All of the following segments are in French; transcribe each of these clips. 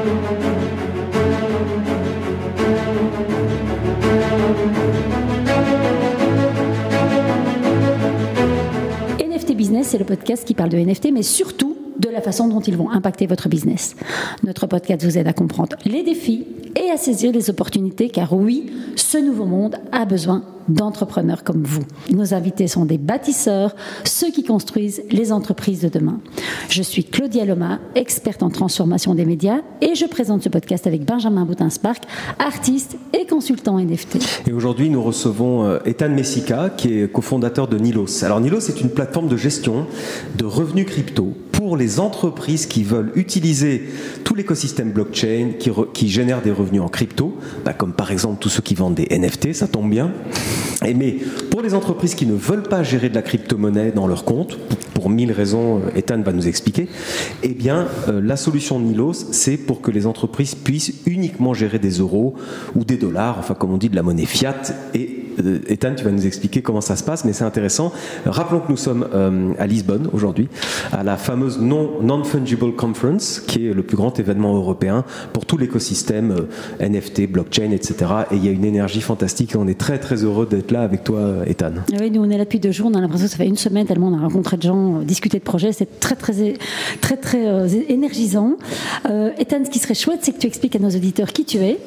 NFT Business, c'est le podcast qui parle de NFT, mais surtout de la façon dont ils vont impacter votre business. Notre podcast vous aide à comprendre les défis et à saisir les opportunités, car oui, ce nouveau monde a besoin d'entrepreneurs comme vous. Nos invités sont des bâtisseurs, ceux qui construisent les entreprises de demain. Je suis Claudia Loma, experte en transformation des médias, et je présente ce podcast avec Benjamin Boutin-Spark, artiste et consultant NFT. Et aujourd'hui, nous recevons Ethan Messica, qui est cofondateur de Nilos. Alors Nilos, c'est une plateforme de gestion de revenus crypto pour les entreprises qui veulent utiliser tout l'écosystème blockchain, qui génère des revenus en crypto, comme par exemple tous ceux qui vendent des NFT, ça tombe bien. Mais pour les entreprises qui ne veulent pas gérer de la crypto-monnaie dans leur compte, pour 1000 raisons, Ethan va nous expliquer, eh bien, la solution de Nilos, c'est pour que les entreprises puissent uniquement gérer des euros ou des dollars, enfin comme on dit, de la monnaie fiat. Et Ethan, tu vas nous expliquer comment ça se passe, mais c'est intéressant. Rappelons que nous sommes à Lisbonne aujourd'hui, à la fameuse Non-Fungible Conference, qui est le plus grand événement européen pour tout l'écosystème NFT, blockchain, etc. Et il y a une énergie fantastique et on est très très heureux d'être là avec toi, Ethan. Oui, nous on est là depuis 2 jours, on a l'impression que ça fait une semaine tellement on a rencontré de gens, discuté de projets, c'est très énergisant. Ethan, ce qui serait chouette, c'est que tu expliques à nos auditeurs qui tu es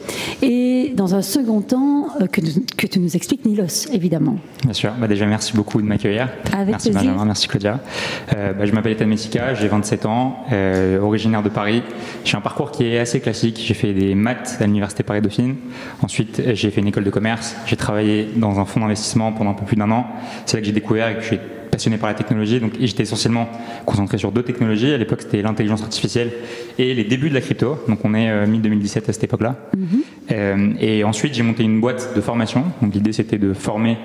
et dans un second temps que tu nous expliques Nilos, évidemment. Bien sûr, déjà merci beaucoup de m'accueillir. Merci plaisir. Benjamin, merci Claudia. Je m'appelle Ethan Messica, j'ai 27 ans, originaire de Paris. J'ai un parcours qui est assez classique, j'ai fait des maths à l'université Paris-Dauphine, ensuite j'ai fait une école de commerce, j'ai travaillé dans un fonds d'investissement pendant un peu plus d'1 an. C'est là que j'ai découvert et que je suis passionné par la technologie, et j'étais essentiellement concentré sur 2 technologies. À l'époque, c'était l'intelligence artificielle et les débuts de la crypto. Donc, on est mi-2017 à cette époque-là. Et ensuite, j'ai monté une boîte de formation. Donc, l'idée, c'était de former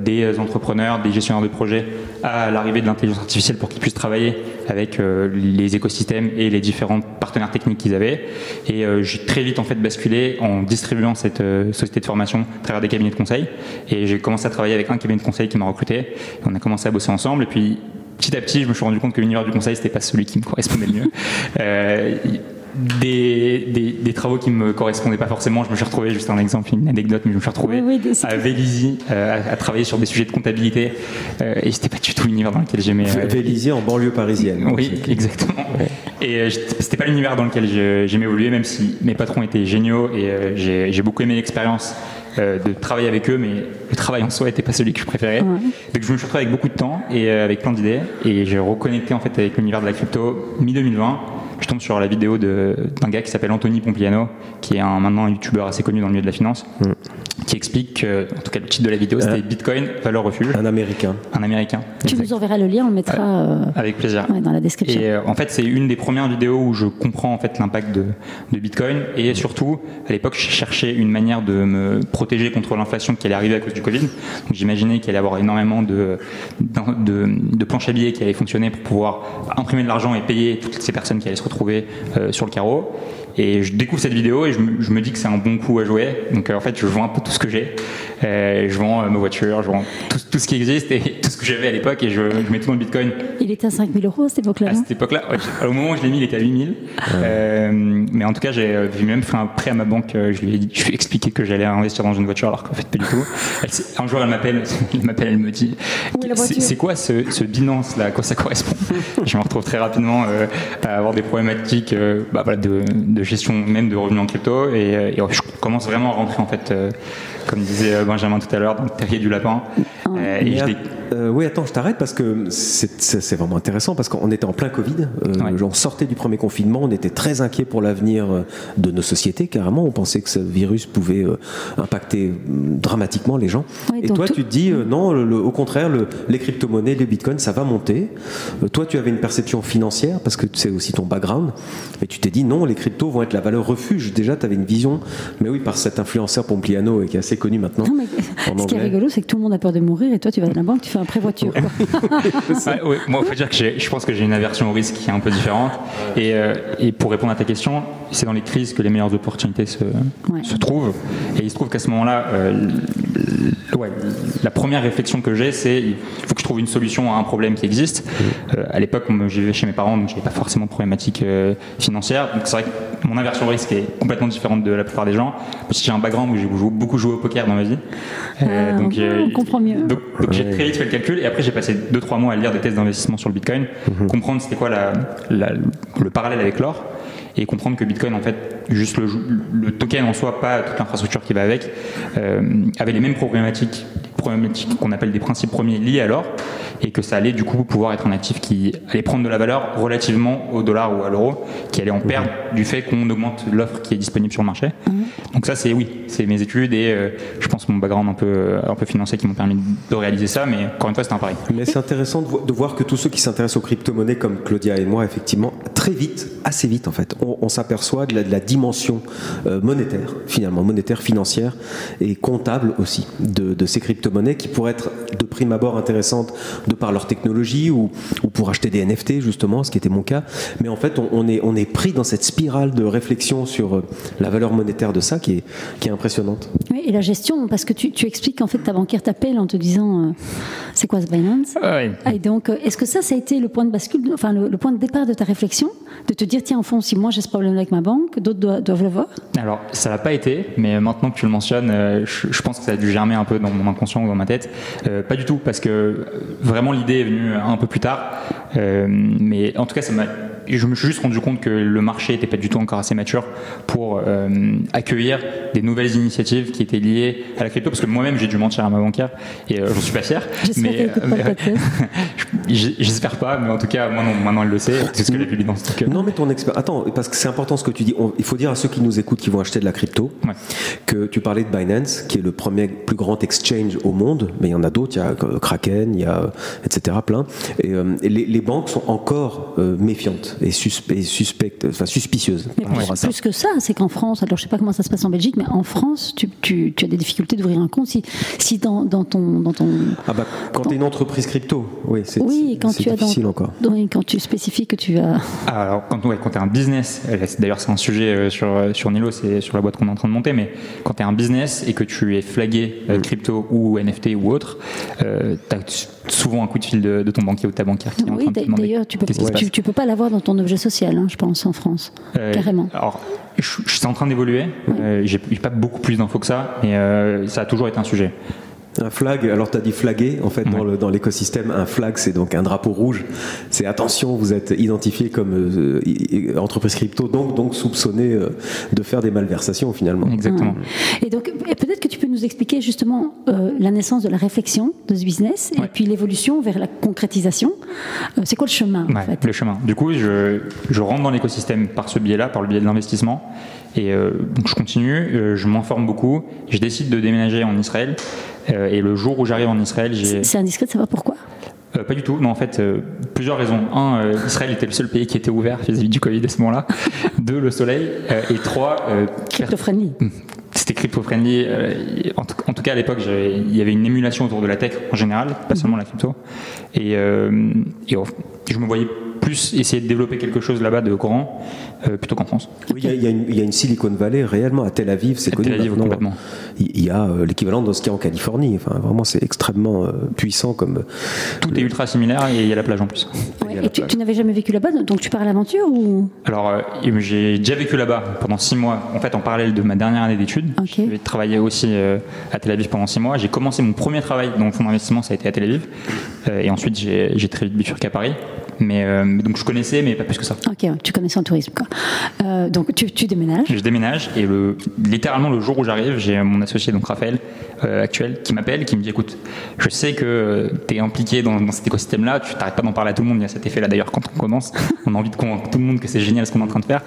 des entrepreneurs, des gestionnaires de projets à l'arrivée de l'intelligence artificielle pour qu'ils puissent travailler avec les écosystèmes et les différents partenaires techniques qu'ils avaient. Et j'ai très vite en fait basculé en distribuant cette société de formation à travers des cabinets de conseil. Et j'ai commencé à travailler avec un cabinet de conseil qui m'a recruté. Et on a commencé à bosser ensemble. Et puis petit à petit, je me suis rendu compte que l'univers du conseil, c'était pas celui qui me correspondait le mieux. Des travaux qui me correspondaient pas forcément. Je me suis retrouvé, juste un exemple, une anecdote, mais je me suis retrouvé à Vélizy à travailler sur des sujets de comptabilité et c'était pas du tout l'univers dans lequel j'aimais. Vélizy en banlieue parisienne. Oui, exactement. Ouais. Et c'était pas l'univers dans lequel j'aimais évoluer, même si mes patrons étaient géniaux et j'ai beaucoup aimé l'expérience de travailler avec eux, mais le travail en soi n'était pas celui que je préférais. Donc je me suis retrouvé avec beaucoup de temps et avec plein d'idées et j'ai reconnecté en fait avec l'univers de la crypto mi-2020. Je tombe sur la vidéo d'un gars qui s'appelle Anthony Pompliano, qui est maintenant un youtubeur assez connu dans le milieu de la finance, qui explique que, en tout cas le titre de la vidéo, c'était Bitcoin, valeur refuge. Un Américain. Tu nous enverras le lien, on le mettra avec plaisir. Dans la description. Et en fait, c'est une des premières vidéos où je comprends en fait l'impact de Bitcoin et surtout, à l'époque, je cherchais une manière de me protéger contre l'inflation qui allait arriver à cause du Covid. Donc j'imaginais qu'il allait y avoir énormément de planches à billets qui allaient fonctionner pour pouvoir imprimer de l'argent et payer toutes ces personnes qui allaient se retrouver sur le carreau. Et je découvre cette vidéo et je me dis que c'est un bon coup à jouer. Donc en fait, je vends un peu tout ce que j'ai. Je vends ma voiture, je vends tout ce qui existe et tout ce que j'avais à l'époque et je mets tout dans le Bitcoin. Il était à 5 000 € à cette époque-là. À cette époque-là, au moment où je l'ai mis, il était à 8 000. Mais en tout cas, j'ai même fait un prêt à ma banque. Je lui ai expliqué que j'allais investir dans une voiture alors qu'en fait, pas du tout. Un jour, elle m'appelle, elle me dit c'est quoi ce Binance là, à quoi ça correspond? Je me retrouve très rapidement à avoir des problématiques de gestion même de revenus en crypto et je commence vraiment à rentrer en fait comme disait Benjamin tout à l'heure dans le terrier du lapin. Oui, attends, je t'arrête parce que c'est vraiment intéressant parce qu'on était en plein Covid, on sortait du premier confinement, on était très inquiets pour l'avenir de nos sociétés, carrément, on pensait que ce virus pouvait impacter dramatiquement les gens. Et toi, tu te dis non, au contraire, les crypto-monnaies, les bitcoins, ça va monter. Toi, tu avais une perception financière parce que c'est aussi ton background, et tu t'es dit non, les cryptos vont être la valeur refuge. Déjà, tu avais une vision, mais oui, par cet influenceur Pompliano qui est assez connu maintenant. Non, mais ce qui est rigolo, c'est que tout le monde a peur de mourir et toi, tu vas à la banque, tu fais un prêt voiture. Moi, il faut dire que je pense que j'ai une aversion au risque qui est un peu différente. Et pour répondre à ta question, c'est dans les crises que les meilleures opportunités se trouvent. Et il se trouve qu'à ce moment-là, la première réflexion que j'ai, c'est il faut que je trouve une solution à un problème qui existe. À l'époque, je vivais chez mes parents, donc je n'avais pas forcément de problématique financière. Donc c'est vrai que mon aversion au risque est complètement différente de la plupart des gens. J'ai un background où j'ai beaucoup joué au poker dans ma vie. On comprend mieux. Donc j'ai très vite fait le calcul et après j'ai passé 2-3 mois à lire des tests d'investissement sur le Bitcoin, comprendre c'était quoi le parallèle avec l'or et comprendre que Bitcoin, en fait, juste le token en soi, pas toute l'infrastructure qui va avec, avait les mêmes problématiques qu'on appelle des principes premiers liés à l'or, et que ça allait du coup pouvoir être un actif qui allait prendre de la valeur relativement au dollar ou à l'euro, qui allait en perdre du fait qu'on augmente l'offre qui est disponible sur le marché. Donc ça, c'est mes études et je pense mon background un peu financier qui m'ont permis de réaliser ça, mais encore une fois, c'était un pari. Mais c'est intéressant de voir que tous ceux qui s'intéressent aux crypto-monnaies comme Claudia et moi, effectivement, très vite, assez vite en fait, on s'aperçoit de la dimension monétaire, finalement, monétaire, financière et comptable aussi de ces crypto-monnaies qui pourraient être de prime abord intéressantes de par leur technologie ou pour acheter des NFT justement, ce qui était mon cas. Mais en fait, on est pris dans cette spirale de réflexion sur la valeur monétaire de ça qui est impressionnante. Oui, et la gestion, parce que tu expliques qu'en fait ta banquière t'appelle en te disant c'est quoi ce Binance? Et donc, est-ce que ça a été le point de bascule, enfin le point de départ de ta réflexion, de te dire tiens, au fond, si moi j'ai ce problème avec ma banque, d'autres doivent le voir? Alors, ça l'a pas été, mais maintenant que tu le mentionnes, je pense que ça a dû germer un peu dans mon inconscient ou dans ma tête. Pas du tout, parce que vraiment l'idée est venue un peu plus tard. Mais en tout cas, je me suis juste rendu compte que le marché n'était pas du tout encore assez mature pour accueillir des nouvelles initiatives qui étaient liées à la crypto, parce que moi-même j'ai dû mentir à ma banquière et j'en suis pas fier. J'espère pas, mais en tout cas maintenant elle le sait, c'est ce que j'ai vu dans ce truc. Non mais ton expert, attends, parce que c'est important ce que tu dis. Il faut dire à ceux qui nous écoutent, qui vont acheter de la crypto, que tu parlais de Binance, qui est le plus grand exchange au monde, mais il y en a d'autres, il y a Kraken, il y a etc. plein. Et les banques sont encore méfiantes et suspectes, enfin suspicieuses. Mais plus que ça, c'est qu'en France, alors je sais pas comment ça se passe en Belgique, mais en France, tu as des difficultés d'ouvrir un compte si dans ton quand tu es une entreprise crypto, c'est difficile encore. Oui, quand tu spécifies que tu as. Alors quand tu es un business, d'ailleurs c'est un sujet sur Nilo, c'est sur la boîte qu'on est en train de monter, mais quand tu es un business et que tu es flagué crypto ou NFT ou autre, tu as souvent un coup de fil de ton banquier ou de ta banquière qui est en train de te demander. D'ailleurs, tu peux pas l'avoir dans ton objet social, je pense, en France, carrément. Alors, je suis en train d'évoluer. J'ai pas beaucoup plus d'infos que ça, mais ça a toujours été un sujet. Un flag, alors tu as dit flaguer, en fait dans l'écosystème, un flag c'est donc un drapeau rouge, c'est attention, vous êtes identifié comme entreprise crypto, donc soupçonné de faire des malversations finalement. Exactement. Et donc peut-être que tu peux nous expliquer justement la naissance de la réflexion de ce business et puis l'évolution vers la concrétisation. C'est quoi le chemin en fait? Le chemin. Du coup, je rentre dans l'écosystème par ce biais-là, par le biais de l'investissement. Et donc je continue, je m'informe beaucoup, je décide de déménager en Israël. Et le jour où j'arrive en Israël, C'est indiscret de savoir pourquoi? Pas du tout. Non, en fait, plusieurs raisons. Un, Israël était le seul pays qui était ouvert vis-à-vis du Covid à ce moment-là. Deux, le soleil. Et trois, crypto-friendly. C'était crypto-friendly. En tout cas, à l'époque, il y avait une émulation autour de la tech en général, pas seulement la crypto. Et je me voyais plus essayer de développer quelque chose là-bas de grand plutôt qu'en France. Oui, il y a une Silicon Valley réellement à Tel Aviv, c'est connu. Tel Aviv, complètement. Il y a l'équivalent de ce qu'il y a en Californie. Enfin, vraiment, c'est extrêmement puissant comme. Tout est ultra similaire et il y a la plage en plus. Et tu n'avais jamais vécu là-bas, donc tu pars à l'aventure ou? Alors, j'ai déjà vécu là-bas pendant 6 mois. En fait, en parallèle de ma dernière année d'études, j'ai travaillé aussi à Tel Aviv pendant 6 mois. J'ai commencé mon premier travail dans le fonds d'investissement, ça a été à Tel Aviv. Et ensuite, j'ai très vite bifurqué à Paris. Mais donc je connaissais, mais pas plus que ça. Ok, tu connaissais en tourisme, quoi. Donc tu déménages. Je déménage et littéralement le jour où j'arrive, j'ai mon associé, donc Raphaël, actuel, qui m'appelle, qui me dit écoute, je sais que tu es impliqué dans cet écosystème-là, tu t'arrêtes pas d'en parler à tout le monde, il y a cet effet-là d'ailleurs quand on commence, on a envie de convaincre tout le monde que c'est génial ce qu'on est en train de faire.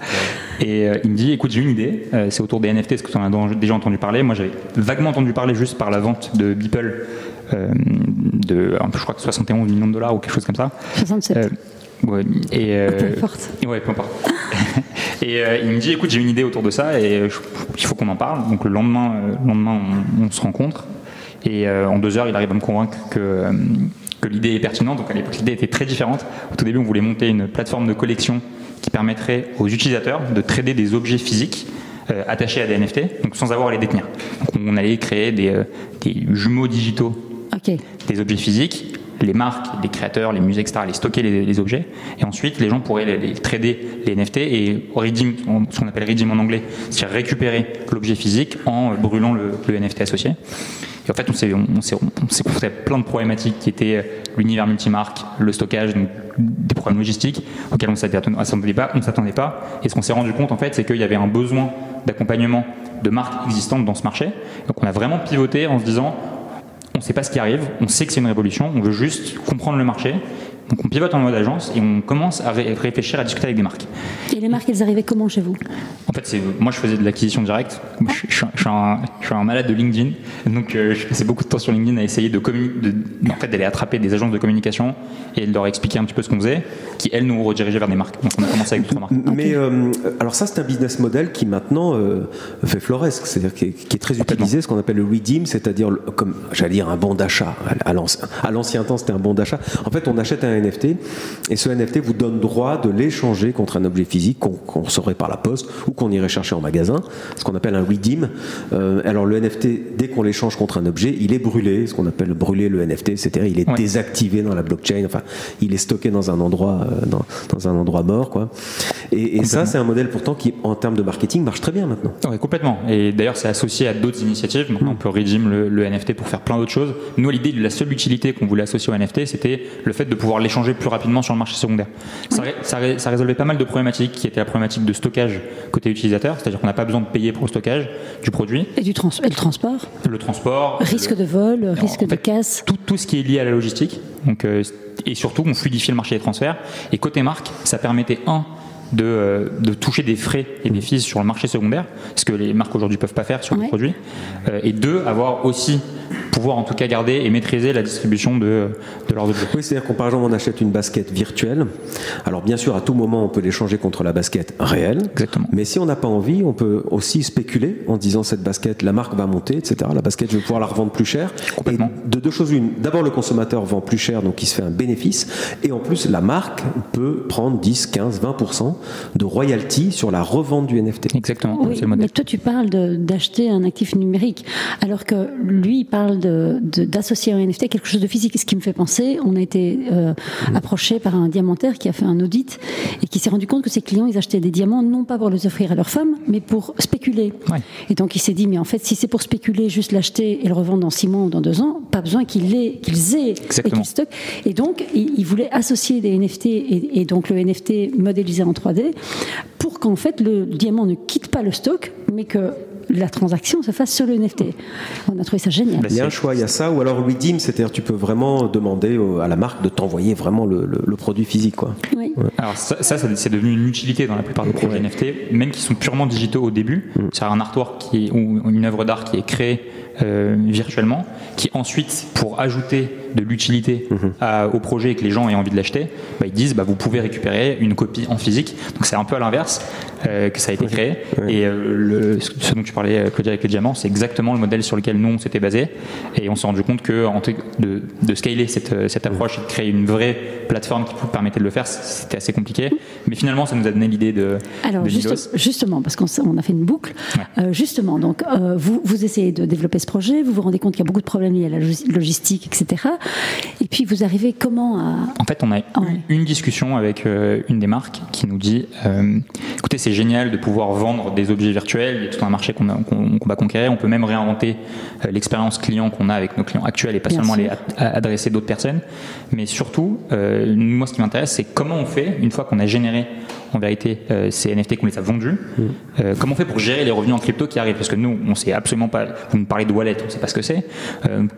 Et il me dit écoute, j'ai une idée, c'est autour des NFT, est-ce que tu en as déjà entendu parler? Moi j'avais vaguement entendu parler juste par la vente de Beeple. Je crois que 71 millions de dollars ou quelque chose comme ça. 67. Peu importe. Ouais, peu importe. Et il me dit écoute, j'ai une idée autour de ça et il faut qu'on en parle. Donc le lendemain on se rencontre et en 2 heures il arrive à me convaincre que l'idée est pertinente. Donc à l'époque l'idée était très différente. Au tout début on voulait monter une plateforme de collection qui permettrait aux utilisateurs de trader des objets physiques attachés à des NFT, donc sans avoir à les détenir. Donc on allait créer des jumeaux digitaux, des objets physiques les marques, les créateurs, les musées, etc., les stocker les objets, et ensuite les gens pourraient les trader les NFT et redeem, ce qu'on appelle redeem en anglais, c'est-à-dire récupérer l'objet physique en brûlant le NFT associé. Et en fait, on s'est confronté à plein de problématiques qui étaient l'univers multimarque, le stockage, donc des problèmes logistiques auxquels on ne s'attendait pas. Et ce qu'on s'est rendu compte, en fait, c'est qu'il y avait un besoin d'accompagnement de marques existantes dans ce marché. Donc on a vraiment pivoté en se disant, on ne sait pas ce qui arrive, on sait que c'est une révolution, on veut juste comprendre le marché. Donc on pivote en mode agence et on commence à réfléchir, à discuter avec des marques. Et les marques, elles arrivaient comment chez vous? En fait, moi je faisais de l'acquisition directe. Je suis un malade de LinkedIn. Donc je passais beaucoup de temps sur LinkedIn à essayer d'aller attraper des agences de communication et de leur expliquer un petit peu ce qu'on faisait, qui elles nous redirigeaient vers des marques. Donc on a commencé avec 3 marques. Mais alors ça, c'est un business model qui maintenant fait floresque, c'est-à-dire qui est très utilisé, ce qu'on appelle le redeem, c'est-à-dire comme j'allais dire un bon d'achat. À l'ancien temps, c'était un bon d'achat. En fait, on achète un NFT et ce NFT vous donne droit de l'échanger contre un objet physique qu'on recevrait par la poste ou qu'on irait chercher en magasin, ce qu'on appelle un redeem. Alors le NFT, dès qu'on l'échange contre un objet, il est brûlé, ce qu'on appelle brûler le NFT, c'est-à-dire il est désactivé dans la blockchain, enfin il est stocké dans un endroit dans un endroit mort, quoi. Et ça, c'est un modèle pourtant qui, en termes de marketing, marche très bien maintenant. Oui, complètement. Et d'ailleurs, c'est associé à d'autres initiatives. Maintenant, on peut redeem le NFT pour faire plein d'autres choses. Nous, l'idée, la seule utilité qu'on voulait associer au NFT, c'était le fait de pouvoir l'échanger plus rapidement sur le marché secondaire. Ça résolvait pas mal de problématiques qui étaient la problématique de stockage côté utilisateur, c'est-à-dire qu'on n'a pas besoin de payer pour le stockage du produit. Et le transport. Le transport. Risque de vol, risque de casse. Tout ce qui est lié à la logistique. Donc, et surtout, on fluidifie le marché des transferts. Et côté marque, ça permettait de toucher des frais et des fees sur le marché secondaire, ce que les marques aujourd'hui ne peuvent pas faire sur les produits, et avoir aussi pouvoir en tout cas garder et maîtriser la distribution de leurs objets. Oui, c'est-à-dire qu'on par exemple on achète une basket virtuelle, alors bien sûr à tout moment on peut l'échanger contre la basket réelle. Exactement. Mais si on n'a pas envie, on peut aussi spéculer en disant cette basket, la marque va monter, etc. La basket, je vais pouvoir la revendre plus cher. Complètement. Et de deux choses une, d'abord le consommateur vend plus cher, donc il se fait un bénéfice, et en plus la marque peut prendre 10, 15, 20% de royalty sur la revente du NFT. Exactement, oui, c'est le modèle. Mais toi tu parles d'acheter un actif numérique, alors que lui il parle d'associer un NFT à quelque chose de physique. Ce qui me fait penser, on a été approché par un diamantaire qui a fait un audit et qui s'est rendu compte que ses clients, ils achetaient des diamants non pas pour les offrir à leurs femmes, mais pour spéculer. Ouais. Et donc il s'est dit, mais en fait, si c'est pour spéculer, juste l'acheter et le revendre dans 6 mois ou dans 2 ans, pas besoin qu'ils aient et qu'ils stockent. Et donc, il voulait associer des NFT et donc le NFT modélisé en 3D pour qu'en fait, le diamant ne quitte pas le stock, mais que la transaction se fasse sur le NFT. On a trouvé ça génial. Il y a un choix, il y a ça, ou alors redeem, c'est-à-dire tu peux vraiment demander à la marque de t'envoyer vraiment le produit physique, quoi. Oui. Ouais. Alors ça c'est devenu une utilité dans la plupart des projets NFT, même qui sont purement digitaux au début. C'est un artwork ou une œuvre d'art qui est créée virtuellement, qui ensuite, pour ajouter de l'utilité au projet et que les gens aient envie de l'acheter, ils disent vous pouvez récupérer une copie en physique. Donc c'est un peu à l'inverse que ça a été créé. Et ce dont tu parlais, Claudia, avec les diamants, c'est exactement le modèle sur lequel nous on s'était basé. Et on s'est rendu compte que de scaler cette approche et de créer une vraie plateforme qui permettait de le faire, c'était assez compliqué. Mais finalement, ça nous a donné l'idée de justement, parce qu'on a fait une boucle. Ouais. Justement, donc vous essayez de développer ce projet, vous vous rendez compte qu'il y a beaucoup de problèmes liés à la logistique, etc. Et puis vous arrivez comment à... En fait, on a eu une discussion avec une des marques qui nous dit écoutez, c'est génial de pouvoir vendre des objets virtuels, il y a tout un marché qu'on va conquérir, on peut même réinventer l'expérience client qu'on a avec nos clients actuels et pas seulement aller adresser d'autres personnes. Mais surtout, moi ce qui m'intéresse, c'est comment on fait, une fois qu'on a généré en vérité ces NFT, qu'on les a vendus, comment on fait pour gérer les revenus en crypto qui arrivent, parce que nous on sait absolument pas, vous me parlez de wallet, on sait pas ce que c'est,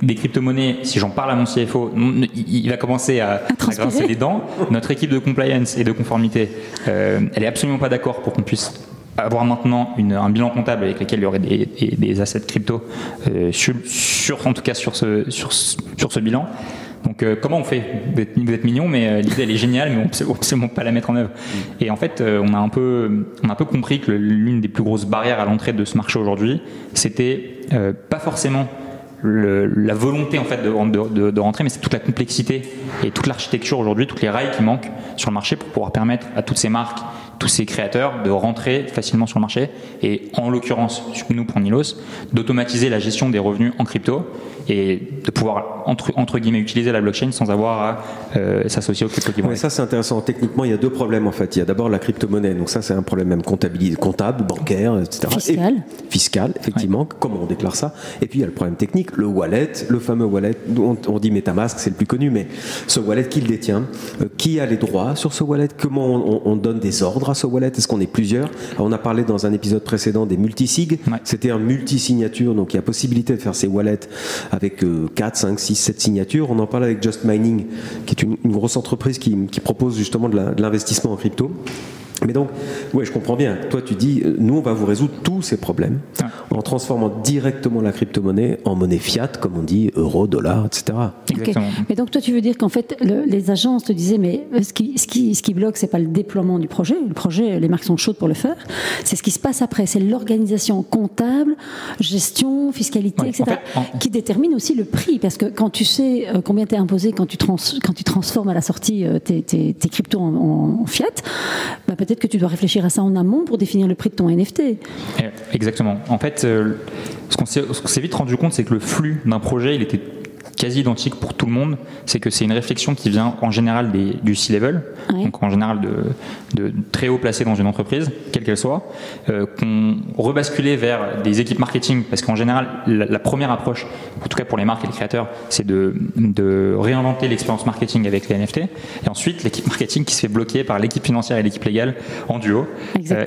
des crypto-monnaies, si j'en parle à mon CFO, il va commencer à grincer les dents. Notre équipe de compliance et de conformité, elle est absolument pas d'accord pour qu'on puisse avoir maintenant un bilan comptable avec lequel il y aurait des assets crypto en tout cas sur ce bilan. Donc comment on fait? Vous êtes mignon, mais l'idée elle est géniale, mais on ne peut absolument pas la mettre en œuvre. Et en fait, on a un peu compris que l'une des plus grosses barrières à l'entrée de ce marché aujourd'hui, c'était pas forcément la volonté en fait de rentrer, mais c'est toute la complexité et toute l'architecture aujourd'hui, toutes les rails qui manquent sur le marché pour pouvoir permettre à toutes ces marques tous ces créateurs de rentrer facilement sur le marché et en l'occurrence, nous pour Nilos, d'automatiser la gestion des revenus en crypto et de pouvoir entre guillemets utiliser la blockchain sans avoir à s'associer au crypto. Ouais, ça c'est intéressant. Techniquement, il y a deux problèmes en fait. Il y a d'abord la crypto-monnaie, donc ça c'est un problème même comptable, bancaire, etc. Fiscal, effectivement, comment on déclare ça. Et puis il y a le problème technique, le wallet, le fameux wallet, on dit MetaMask, c'est le plus connu, mais ce wallet, qui le détient, qui a les droits sur ce wallet, comment on donne des ordres à ce wallet, est-ce qu'on est plusieurs? Alors, on a parlé dans un épisode précédent des multisig, c'était un multi-signature, donc il y a possibilité de faire ces wallets avec 4, 5, 6, 7 signatures. On en parle avec Just Mining, qui est une grosse entreprise qui propose justement de l'investissement en crypto. Mais donc, ouais, je comprends bien. Toi, tu dis, nous, on va vous résoudre tous ces problèmes en transformant directement la crypto-monnaie en monnaie fiat, comme on dit, euro, dollar, etc. Exactement. Okay. Mais donc, toi, tu veux dire qu'en fait, les agences te disaient, mais ce qui bloque, c'est pas le déploiement du projet. Le projet, les marques sont chaudes pour le faire. C'est ce qui se passe après. C'est l'organisation comptable, gestion, fiscalité, etc., qui détermine aussi le prix. Parce que quand tu sais combien t'es imposé quand tu transformes à la sortie tes cryptos en fiat, bah, peut-être que tu dois réfléchir à ça en amont pour définir le prix de ton NFT. Exactement. En fait, ce qu'on s'est vite rendu compte, c'est que le flux d'un projet, il était quasi identique pour tout le monde. C'est que c'est une réflexion qui vient en général du C-level, donc en général de très haut placé dans une entreprise, quelle qu'elle soit, qu'on rebasculait vers des équipes marketing, parce qu'en général, la première approche, en tout cas pour les marques et les créateurs, c'est de réinventer l'expérience marketing avec les NFT, et ensuite l'équipe marketing qui se fait bloquer par l'équipe financière et l'équipe légale en duo.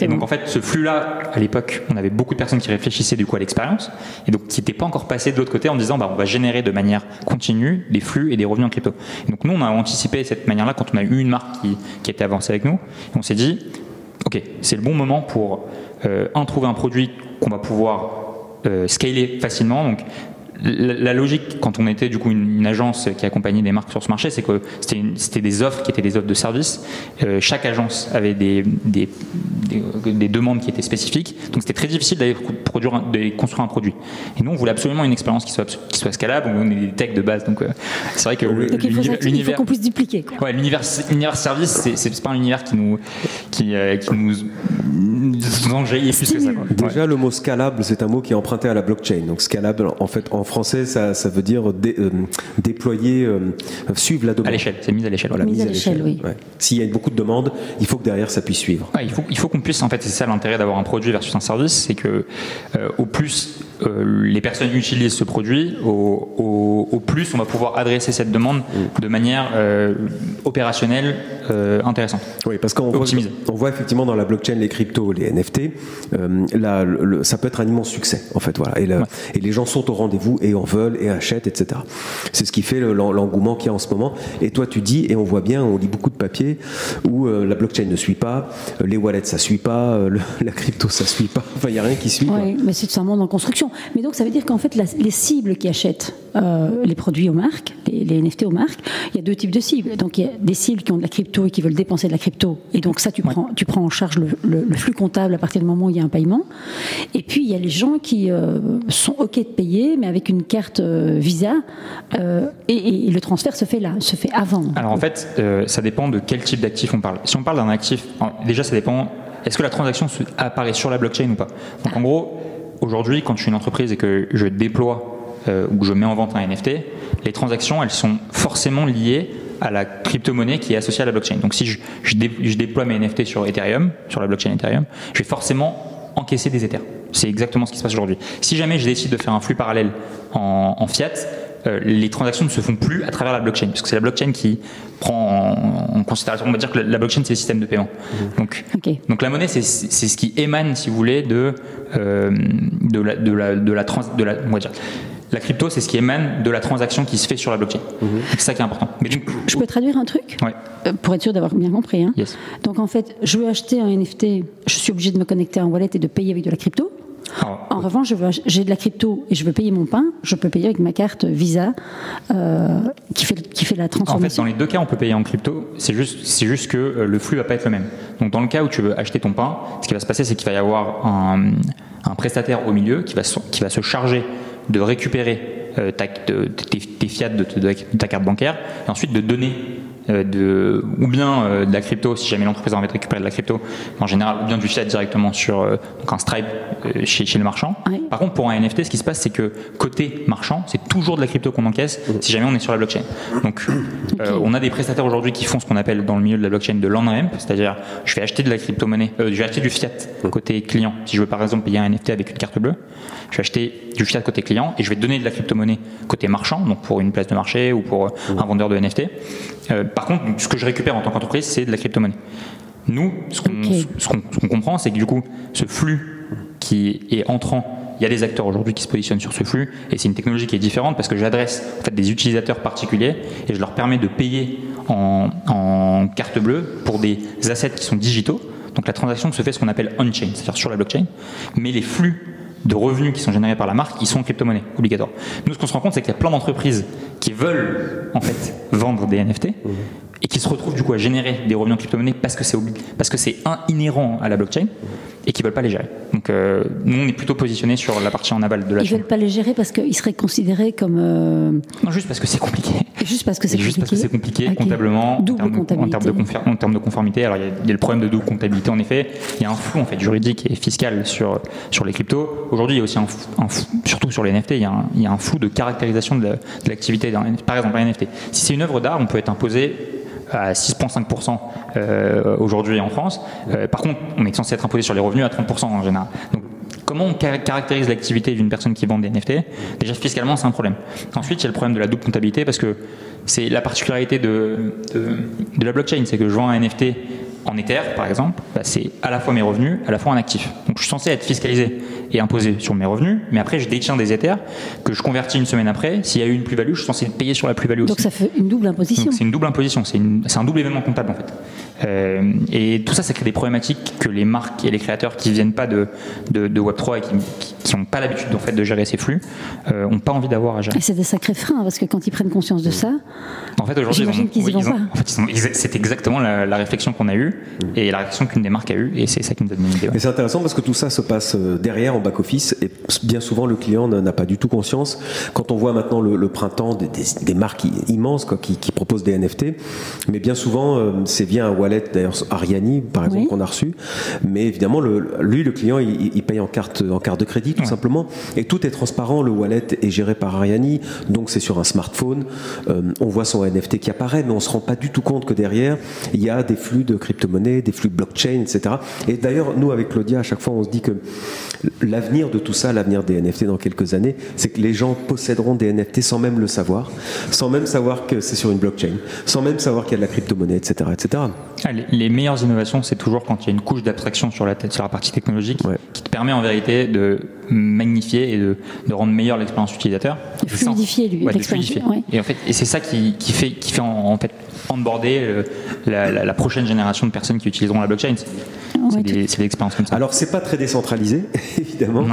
Et donc en fait, ce flux-là, à l'époque, on avait beaucoup de personnes qui réfléchissaient du coup à l'expérience, et donc qui n'étaient pas encore passées de l'autre côté en disant, bah, on va générer de manière continue des flux et des revenus en crypto. Et donc nous, on a anticipé cette manière-là quand on a eu une marque qui était avancée avec nous. Et on s'est dit, ok, c'est le bon moment pour trouver un produit qu'on va pouvoir scaler facilement. Donc la logique, quand on était du coup une agence qui accompagnait des marques sur ce marché, c'est que c'était des offres qui étaient des offres de services. Chaque agence avait des demandes qui étaient spécifiques, donc c'était très difficile d'aller construire un produit. Et nous, on voulait absolument une expérience qui soit scalable. On est des techs de base, donc c'est vrai que donc il faut qu'on puisse dupliquer, quoi. Ouais, l'univers service, c'est pas un univers qui nous enjaillit plus que ça, quoi. Déjà, le mot scalable, c'est un mot qui est emprunté à la blockchain. Donc scalable, en fait, en français, ça veut dire déployer, suivre la demande. À l'échelle, c'est mise à l'échelle. Voilà, mise à l'échelle, oui. Ouais. S'il y a beaucoup de demandes, il faut que derrière ça puisse suivre. Ouais, il faut qu'on puisse, en fait, c'est ça l'intérêt d'avoir un produit versus un service, c'est que au plus les personnes utilisent ce produit, au plus on va pouvoir adresser cette demande de manière opérationnelle intéressante. Oui, parce qu'on voit effectivement dans la blockchain, les cryptos, les NFT, ça peut être un immense succès, en fait, voilà. Et les gens sont au rendez-vous et en veulent et achètent, etc. C'est ce qui fait l'engouement qu'il y a en ce moment. Et toi, tu dis, et on voit bien, on lit beaucoup de papiers où la blockchain ne suit pas, les wallets ça suit pas, la crypto ça suit pas. Enfin, il n'y a rien qui suit. Oui, mais c'est un monde en construction. Mais donc, ça veut dire qu'en fait, les cibles qui achètent les produits aux marques, les NFT aux marques, il y a deux types de cibles. Donc, il y a des cibles qui ont de la crypto et qui veulent dépenser de la crypto. Et donc, ça, tu prends en charge le flux comptable à partir du moment où il y a un paiement. Et puis, il y a les gens qui sont OK de payer, mais avec une carte Visa. Et le transfert se fait avant. Alors, en fait, ça dépend de quel type d'actif on parle. Si on parle d'un actif, déjà, ça dépend. Est-ce que la transaction apparaît sur la blockchain ou pas? Donc, en gros, aujourd'hui, quand je suis une entreprise et que je déploie ou que je mets en vente un NFT, les transactions, elles sont forcément liées à la crypto-monnaie qui est associée à la blockchain. Donc, si je déploie mes NFT sur Ethereum, sur la blockchain Ethereum, je vais forcément encaisser des Ethers. C'est exactement ce qui se passe aujourd'hui. Si jamais je décide de faire un flux parallèle en fiat, les transactions ne se font plus à travers la blockchain, parce que c'est la blockchain qui prend en considération. On va dire que la blockchain, c'est le système de paiement. Donc la monnaie, c'est ce qui émane, si vous voulez, la crypto, c'est ce qui émane de la transaction qui se fait sur la blockchain. C'est ça qui est important. Mais donc, je peux traduire un truc pour être sûr d'avoir bien compris. Hein. Yes. Donc en fait, je veux acheter un NFT, je suis obligé de me connecter à un wallet et de payer avec de la crypto. En revanche, j'ai de la crypto et je veux payer mon pain, je peux payer avec ma carte Visa qui fait la transformation. En fait, dans les deux cas, on peut payer en crypto, c'est juste que le flux va pas être le même. Donc dans le cas où tu veux acheter ton pain, ce qui va se passer, c'est qu'il va y avoir un prestataire au milieu qui va se charger de récupérer tes fiat de ta carte bancaire et ensuite de donner ou bien de la crypto, si jamais l'entreprise a envie de récupérer de la crypto, en général, ou bien du fiat directement sur donc un Stripe chez le marchand. Oui. Par contre, pour un NFT, ce qui se passe, c'est que côté marchand, c'est toujours de la crypto qu'on encaisse si jamais on est sur la blockchain. Donc, on a des prestataires aujourd'hui qui font ce qu'on appelle dans le milieu de la blockchain de l'on-ramp, c'est-à-dire je vais acheter de la crypto-monnaie, je vais acheter du fiat côté client. Si je veux par exemple payer un NFT avec une carte bleue, je vais acheter du fiat côté client et je vais donner de la crypto-monnaie côté marchand, donc pour une place de marché ou pour un vendeur de NFT. Par contre, ce que je récupère en tant qu'entreprise, c'est de la crypto-monnaie. Nous, ce qu'on comprend, c'est que du coup, ce flux qui est entrant, il y a des acteurs aujourd'hui qui se positionnent sur ce flux et c'est une technologie qui est différente parce que j'adresse en fait des utilisateurs particuliers et je leur permets de payer en carte bleue pour des assets qui sont digitaux. Donc la transaction se fait ce qu'on appelle on-chain, c'est-à-dire sur la blockchain, mais les flux de revenus qui sont générés par la marque, ils sont en crypto-monnaie, obligatoire. Nous, ce qu'on se rend compte, c'est qu'il y a plein d'entreprises qui veulent en fait vendre des NFT et qui se retrouvent du coup à générer des revenus en crypto-monnaie parce que c'est inhérent à la blockchain et qui ne veulent pas les gérer. Donc nous, on est plutôt positionné sur la partie en aval de la chaîne. Ils ne veulent pas les gérer parce qu'ils seraient considérés comme... Non, juste parce que c'est compliqué. Juste parce que c'est compliqué comptablement, en termes de conformité. Alors il y a le problème de double comptabilité en effet. Il y a un flou en fait juridique et fiscal sur les cryptos. Aujourd'hui, il y a aussi un flou, surtout sur les NFT, il y a un flou de caractérisation de l'activité d'un NFT. Par exemple, un NFT. Si c'est une œuvre d'art, on peut être imposé à 6,5% aujourd'hui en France. Par contre, on est censé être imposé sur les revenus à 30% en général. Donc, comment on caractérise l'activité d'une personne qui vend des NFT? Déjà, fiscalement, c'est un problème. Ensuite, il y a le problème de la double comptabilité parce que c'est la particularité de la blockchain, c'est que je vends un NFT en Ether, par exemple, c'est à la fois mes revenus, à la fois un actif. Donc, je suis censé être fiscalisé et imposé sur mes revenus, mais après, je détiens des Ethers que je convertis une semaine après. S'il y a eu une plus-value, je suis censé payer sur la plus-value aussi. Donc, ça fait une double imposition. Donc, c'est une double imposition, c'est un double événement comptable, en fait. Et tout ça, ça crée des problématiques que les marques et les créateurs qui ne viennent pas de Web3 et qui n'ont pas l'habitude en fait, de gérer ces flux, n'ont pas envie d'avoir à gérer. Et c'est des sacrés freins, parce que quand ils prennent conscience de ça, en fait, aujourd'hui, c'est exactement la réflexion qu'on a eue et la réflexion qu'une des marques a eue, et c'est ça qui nous a donné une idée. Mais c'est intéressant parce que tout ça se passe derrière, en back-office, et bien souvent, le client n'a pas du tout conscience. Quand on voit maintenant le printemps des marques immenses qui proposent des NFT, mais bien souvent, c'est via un wallet, d'ailleurs Ariani par exemple, qu'on a reçu, mais évidemment le client il paye en carte de crédit tout simplement, et tout est transparent, le wallet est géré par Ariani, donc c'est sur un smartphone, on voit son NFT qui apparaît, mais on se rend pas du tout compte que derrière il y a des flux de crypto-monnaie, des flux blockchain, etc. Et d'ailleurs nous avec Claudia à chaque fois on se dit que l'avenir de tout ça, l'avenir des NFT dans quelques années, c'est que les gens posséderont des NFT sans même le savoir, sans même savoir que c'est sur une blockchain, sans même savoir qu'il y a de la crypto-monnaie, etc., etc. Les meilleures innovations, c'est toujours quand il y a une couche d'abstraction sur la partie technologique qui te permet en vérité de magnifier et de rendre meilleure l'expérience utilisateur. De fluidifier l'expérience. Et en fait, c'est ça qui fait en fait onboarder la prochaine génération de personnes qui utiliseront la blockchain. C'est des expériences comme ça. Alors c'est pas très décentralisé évidemment,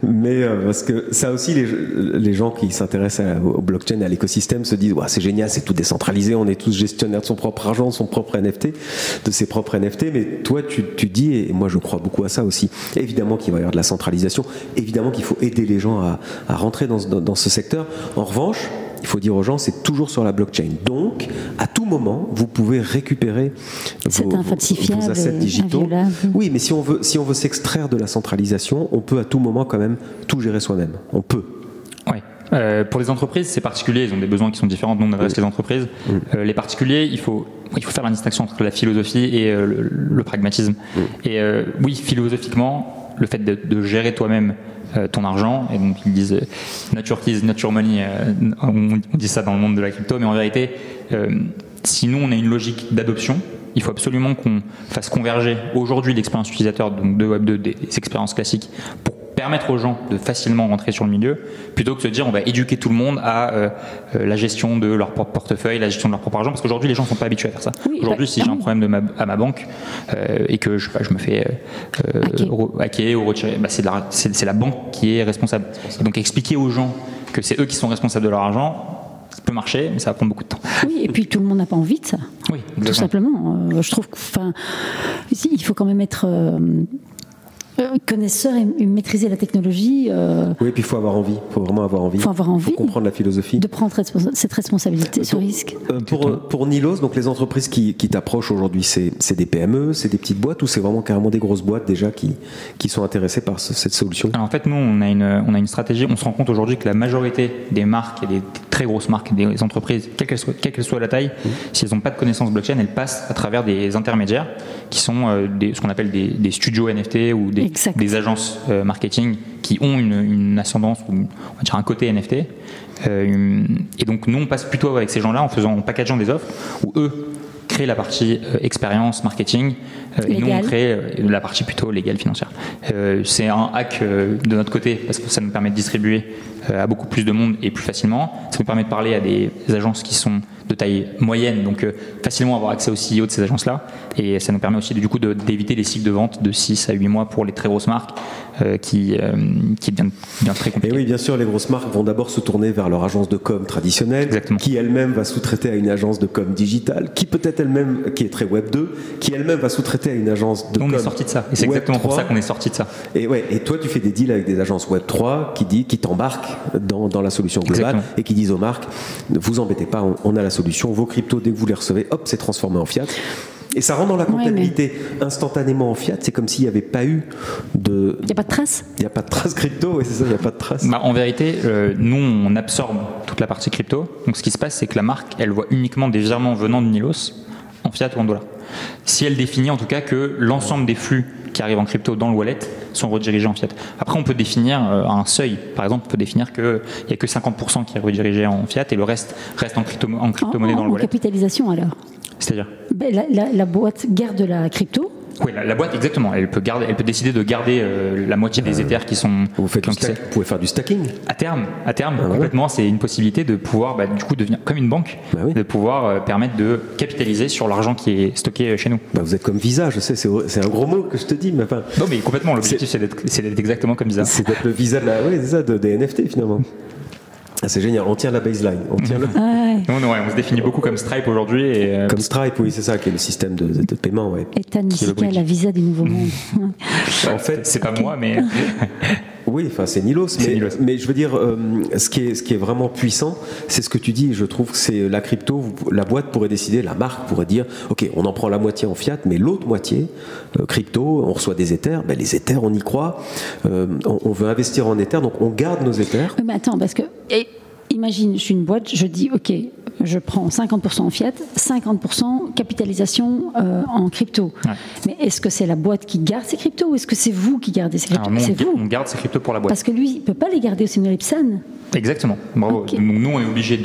mais parce que ça aussi les gens qui s'intéressent au blockchain, à l'écosystème se disent c'est génial, c'est tout décentralisé, on est tous gestionnaires de son propre argent, de son propre NFT, de ses propres NFT, mais toi tu dis, et moi je crois beaucoup à ça aussi, évidemment qu'il va y avoir de la centralisation, évidemment qu'il faut aider les gens à rentrer dans ce secteur. En revanche, il faut dire aux gens, c'est toujours sur la blockchain. Donc, à tout moment, vous pouvez récupérer vos assets digitaux. Inviolable. Oui, mais si on veut s'extraire de la centralisation, on peut à tout moment quand même tout gérer soi-même. On peut. Oui. Pour les entreprises, c'est particulier, ils ont des besoins qui sont différents, nous on adresse les entreprises. Les particuliers, il faut faire la distinction entre la philosophie et le pragmatisme. Et oui, philosophiquement, le fait de gérer toi-même ton argent, et donc ils disent nature keys, nature money, on dit ça dans le monde de la crypto, mais en vérité, si nous on a une logique d'adoption, il faut absolument qu'on fasse converger aujourd'hui l'expérience utilisateur donc de Web2 des expériences classiques pour permettre aux gens de facilement rentrer sur le milieu, plutôt que de se dire on va éduquer tout le monde à la gestion de leur propre portefeuille, la gestion de leur propre argent, parce qu'aujourd'hui les gens ne sont pas habitués à faire ça. Aujourd'hui, si j'ai un problème à ma banque et que je me fais hacker ou retirer, c'est la banque qui est responsable. Et donc expliquer aux gens que c'est eux qui sont responsables de leur argent, ça peut marcher, mais ça va prendre beaucoup de temps. Oui, et puis tout le monde n'a pas envie de ça. Oui, tout simplement. Je trouve qu'il faut quand même être connaisseur et maîtriser la technologie. Oui, puis il faut avoir envie. Il faut vraiment avoir envie. Il faut avoir envie. Faut comprendre la philosophie. De prendre cette responsabilité, ce risque. Pour Nilos, donc les entreprises qui t'approchent aujourd'hui, c'est des PME, c'est des petites boîtes ou c'est vraiment carrément des grosses boîtes déjà qui sont intéressées par cette solution? Alors en fait, nous, on a une stratégie. On se rend compte aujourd'hui que la majorité des marques, et des très grosses marques, des entreprises, quelle qu'elle soit la taille, si elles n'ont pas de connaissances blockchain, elles passent à travers des intermédiaires qui sont ce qu'on appelle des studios NFT ou des agences marketing qui ont une ascendance ou on va dire un côté NFT. Et donc nous on passe plutôt avec ces gens-là en packageant des offres où eux créent la partie expérience marketing et nous on crée la partie plutôt légale financière. C'est un hack de notre côté parce que ça nous permet de distribuer à beaucoup plus de monde et plus facilement. Ça nous permet de parler à des agences qui sont de taille moyenne, donc facilement avoir accès au CEO de ces agences-là, et ça nous permet aussi d'éviter les cycles de vente de 6 à 8 mois pour les très grosses marques qui devient très compliqué. Et oui, bien sûr, les grosses marques vont d'abord se tourner vers leur agence de com traditionnelle, exactement, qui elle-même va sous-traiter à une agence de com digitale, qui peut-être elle-même, qui est très Web 2, qui elle-même va sous-traiter à une agence de com. On est sorti de ça, et c'est exactement pour ça qu'on est sorti de ça. Et toi, tu fais des deals avec des agences Web 3 qui t'embarquent dans la solution globale. Exactement. Et qui disent aux marques, ne vous embêtez pas, on a la solution, vos cryptos, dès que vous les recevez, hop, c'est transformé en fiat. Et ça rentre dans la comptabilité instantanément en fiat. C'est comme s'il n'y avait pas eu de... Il n'y a pas de trace. Il n'y a pas de trace crypto, oui, c'est ça, il n'y a pas de trace. En vérité, nous, on absorbe toute la partie crypto. Donc ce qui se passe, c'est que la marque, elle voit uniquement des virements venant de Nilos en fiat ou en dollars. Si elle définit en tout cas que l'ensemble des flux qui arrivent en crypto dans le wallet sont redirigés en fiat. Après, on peut définir un seuil. Par exemple, on peut définir qu'il n'y a que 50% qui est redirigé en fiat et le reste en crypto-monnaie dans le wallet. En capitalisation alors? C'est-à-dire la boîte garde la crypto. Oui, la boîte, exactement. Elle peut décider de garder la moitié des Ethers qui sont... Vous pouvez faire du stacking. À terme, complètement, ouais. C'est une possibilité de pouvoir du coup devenir comme une banque, de pouvoir permettre de capitaliser sur l'argent qui est stocké chez nous. Vous êtes comme Visa, je sais, c'est un gros mot que je te dis, mais enfin... Non, mais complètement, l'objectif c'est d'être exactement comme Visa. C'est d'être le Visa des NFT finalement. Ah, c'est génial, on tient la baseline. On se définit beaucoup comme Stripe aujourd'hui. Comme Stripe, oui, c'est ça, qui est le système de paiement. Ouais. Ethan Messica, la Visa du Nouveau Monde. En fait, c'est pas moi, mais... Oui, enfin c'est Nilos, mais je veux dire, ce qui est vraiment puissant, c'est ce que tu dis. Je trouve que c'est la crypto. La boîte pourrait décider, la marque pourrait dire, ok, on en prend la moitié en fiat, mais l'autre moitié crypto, on reçoit des Ethers. Ben, les Ethers, on y croit. On veut investir en Ethers, donc on garde nos Ethers. Oui, mais attends, parce que imagine, je suis une boîte, je dis, ok, je prends 50% en fiat, 50% capitalisation en crypto. Ouais. Mais est-ce que c'est la boîte qui garde ses cryptos ou est-ce que c'est vous qui gardez ces cryptos? C'est vous. On garde ces cryptos pour la boîte. Parce que lui, il ne peut pas les garder au Sinolipsan. Exactement. Bravo. Okay. Nous, on est obligé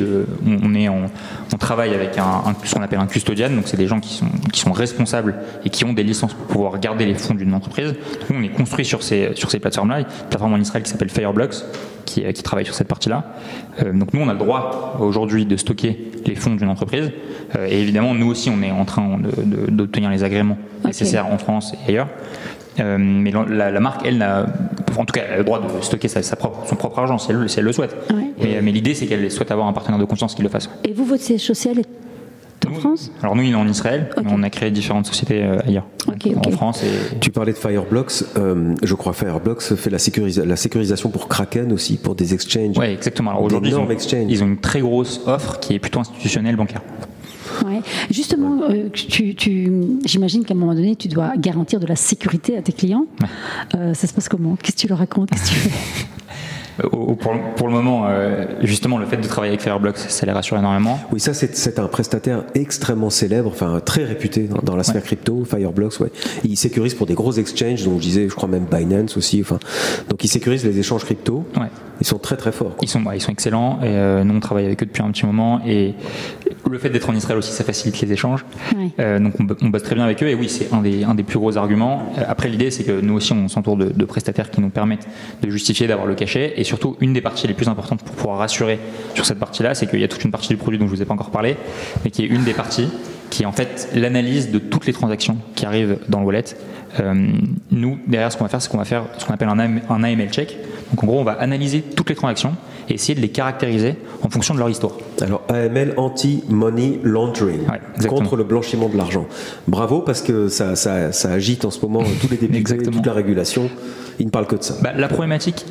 on travaille avec ce qu'on appelle un custodian. Donc, c'est des gens qui sont responsables et qui ont des licences pour pouvoir garder les fonds d'une entreprise. Donc, nous, on est construit sur ces plateformes-là. Il y a une plateforme en Israël qui s'appelle Fireblocks qui travaille sur cette partie-là. Donc, nous, on a le droit aujourd'hui de stocker les fonds d'une entreprise. Et évidemment, nous aussi, on est en train d'obtenir les agréments nécessaires en France et ailleurs. Mais la marque, elle n'a, en tout cas, elle a le droit de stocker son propre argent si elle le souhaite. Ouais. Mais l'idée, c'est qu'elle souhaite avoir un partenaire de confiance qui le fasse. Et vous, votre siège social est en France? Alors nous, il est en Israël, mais on a créé différentes sociétés ailleurs, en France. Tu parlais de Fireblocks. Je crois Fireblocks fait la sécurisation pour Kraken aussi, pour des exchanges. Oui, exactement. Alors aujourd'hui, ils ont une très grosse offre qui est plutôt institutionnelle, bancaire. Ouais. Justement, j'imagine qu'à un moment donné, tu dois garantir de la sécurité à tes clients. Ouais. Ça se passe comment? Qu'est-ce que tu leur racontes? Qu'est-ce que tu fais? Pour le moment, justement, le fait de travailler avec Fireblocks, ça les rassure énormément. Oui, ça, c'est un prestataire extrêmement célèbre, enfin très réputé dans la sphère crypto, Fireblocks. Ouais. Il sécurise pour des gros exchanges, donc je disais, je crois même Binance aussi. Enfin, donc ils sécurisent les échanges crypto. Ouais. Ils sont très très forts. Quoi. Ils sont excellents. Et nous, on travaille avec eux depuis un petit moment. Et le fait d'être en Israël aussi, ça facilite les échanges. Ouais. Donc on bosse très bien avec eux. Et oui, c'est un des plus gros arguments. Après, l'idée, c'est que nous aussi, on s'entoure de prestataires qui nous permettent de justifier d'avoir le cachet. Et surtout, une des parties les plus importantes pour pouvoir rassurer sur cette partie-là, c'est qu'il y a toute une partie du produit dont je ne vous ai pas encore parlé, mais qui est une des parties qui est en fait l'analyse de toutes les transactions qui arrivent dans le wallet Nous, derrière, ce qu'on va faire, c'est qu'on va faire ce qu'on appelle un AML check. Donc en gros, on va analyser toutes les transactions et essayer de les caractériser en fonction de leur histoire. Alors AML, anti-money laundering, contre le blanchiment de l'argent. Bravo, parce que ça agite en ce moment tous les députés, toute la régulation. Ils ne parlent que de ça. La problématique,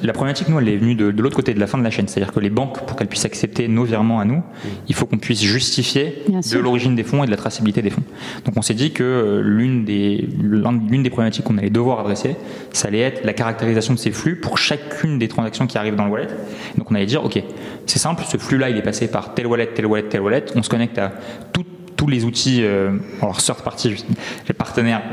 nous, elle est venue de l'autre côté de la fin de la chaîne. C'est-à-dire que les banques, pour qu'elles puissent accepter nos virements à nous, il faut qu'on puisse justifier de l'origine des fonds et de la traçabilité des fonds. Donc on s'est dit que l'une des problématiques qu'on allait devoir adresser, ça allait être la caractérisation de ces flux pour chacune des transactions qui arrivent dans le wallet. Donc on allait dire, ok, c'est simple, ce flux-là, il est passé par tel wallet, tel wallet, tel wallet. On se connecte à tous les outils, alors third party, j'ai partenaire,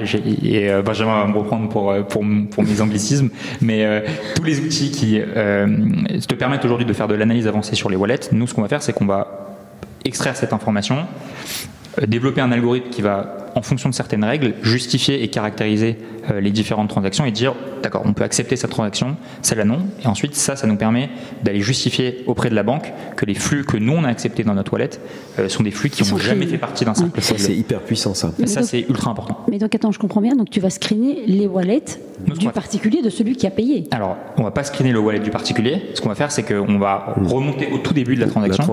et Benjamin va me reprendre pour mes anglicismes, mais tous les outils qui te permettent aujourd'hui de faire de l'analyse avancée sur les wallets, nous ce qu'on va faire, c'est qu'on va extraire cette information, développer un algorithme qui va, en fonction de certaines règles, justifier et caractériser les différentes transactions et dire, d'accord, on peut accepter cette transaction, celle-là non, et ensuite ça nous permet d'aller justifier auprès de la banque que les flux que nous on a acceptés dans notre wallet sont des flux qui n'ont jamais fait partie d'un cercle. C'est hyper puissant ça. Et ça c'est ultra important. Mais donc attends, je comprends bien, donc tu vas screener les wallets du particulier de celui qui a payé. Alors on va pas screener le wallet du particulier, ce qu'on va faire c'est qu'on va remonter au tout début de la transaction,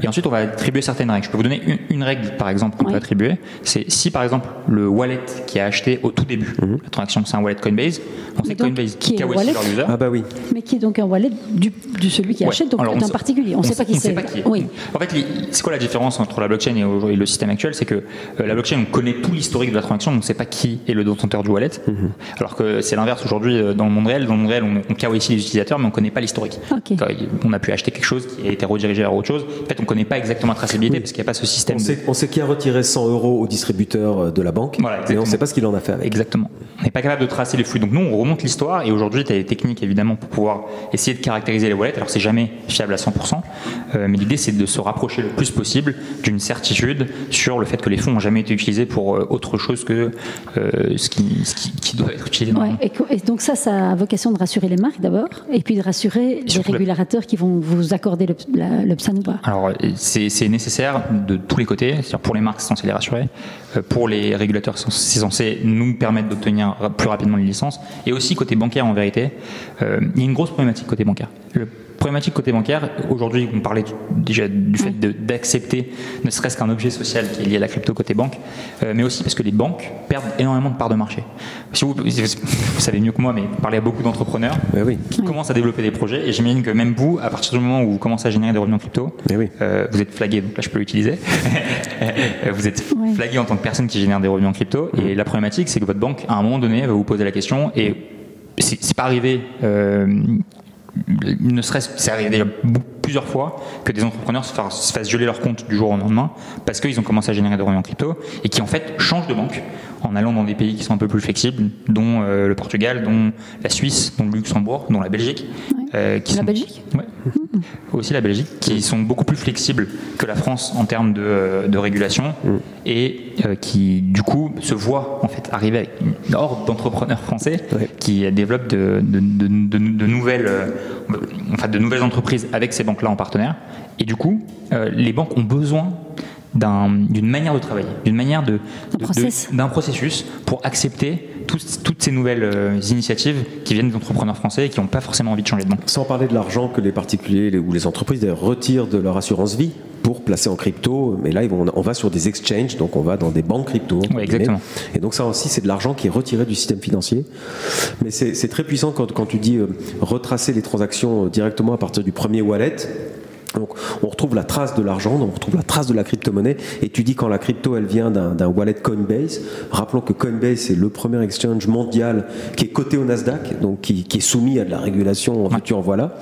et ensuite on va attribuer certaines règles. Je peux vous donner une règle par exemple qu'on peut attribuer, c'est si par exemple le wallet qui a acheté au tout début, la transaction c'est un wallet Coinbase, on sait que Coinbase qui KYC leur user. Ah bah oui. Mais qui est donc un wallet de celui qui achète, donc d'un particulier. On ne sait pas qui c'est. Oui. En fait, c'est quoi la différence entre la blockchain et le système actuel? C'est que la blockchain, on connaît tout l'historique de la transaction, on ne sait pas qui est le détenteur du wallet. Alors que c'est l'inverse aujourd'hui dans le monde réel. Dans le monde réel, on KYC les utilisateurs, mais on ne connaît pas l'historique. Okay. On a pu acheter quelque chose qui a été redirigé vers autre chose. En fait, on ne connaît pas exactement la traçabilité parce qu'il n'y a pas ce système. On sait qui a retiré 100 € au distributeur de la banque, mais on ne sait pas ce qu'il en a fait avec. Exactement. On n'est pas capable de tracer les flux. Donc nous, on remonte l'histoire et aujourd'hui, tu as des techniques évidemment pour pouvoir essayer de caractériser les wallets. Alors c'est jamais fiable à 100%, mais l'idée c'est de se rapprocher le plus possible d'une certitude sur le fait que les fonds n'ont jamais été utilisés pour autre chose que ce qui doit être utilisé. Et donc ça a vocation de rassurer les marques d'abord, et puis de rassurer les régulateurs qui vont vous accorder le PSAN ou pas. Alors c'est nécessaire de tous les côtés, c'est-à-dire pour les marques c'est censé les rassurer, pour les régulateurs c'est censé nous permettre d'obtenir plus rapidement les licences, et aussi côté bancaire en vérité, il y a une grosse problématique côté bancaire. Problématique côté bancaire, aujourd'hui on parlait déjà du fait d'accepter ne serait-ce qu'un objet social qui est lié à la crypto côté banque, mais aussi parce que les banques perdent énormément de parts de marché. Si vous savez mieux que moi, mais vous parlez à beaucoup d'entrepreneurs qui commencent à développer des projets, et j'imagine que même vous, à partir du moment où vous commencez à générer des revenus en crypto, vous êtes flagué, donc là je peux l'utiliser, vous êtes flagué en tant que personne qui génère des revenus en crypto, et la problématique c'est que votre banque à un moment donné va vous poser la question, et c'est pas arrivé c'est arrivé déjà plusieurs fois que des entrepreneurs se fassent geler leur compte du jour au lendemain parce qu'ils ont commencé à générer des revenus en crypto et qui en fait changent de banque en allant dans des pays qui sont un peu plus flexibles, dont le Portugal, dont la Suisse, dont le Luxembourg, dont la Belgique. Belgique aussi la Belgique, qui sont beaucoup plus flexibles que la France en termes de régulation et qui du coup se voient en fait arriver avec une horde d'entrepreneurs français qui développent de nouvelles entreprises avec ces banques-là en partenaire. Et du coup, les banques ont besoin d'une manière de travailler, d'un processus pour accepter toutes ces nouvelles initiatives qui viennent d'entrepreneurs français et qui n'ont pas forcément envie de changer de banque. Sans parler de l'argent que les particuliers ou les entreprises retirent de leur assurance vie pour placer en crypto, mais là on va sur des exchanges, donc on va dans des banques crypto. Oui, exactement. Et donc ça aussi c'est de l'argent qui est retiré du système financier. Mais c'est très puissant quand tu dis retracer les transactions directement à partir du premier wallet. Donc on retrouve la trace de l'argent, on retrouve la trace de la crypto-monnaie, et tu dis quand la crypto elle vient d'un wallet Coinbase. Rappelons que Coinbase c'est le premier exchange mondial qui est coté au Nasdaq, donc qui est soumis à de la régulation en futur, voilà.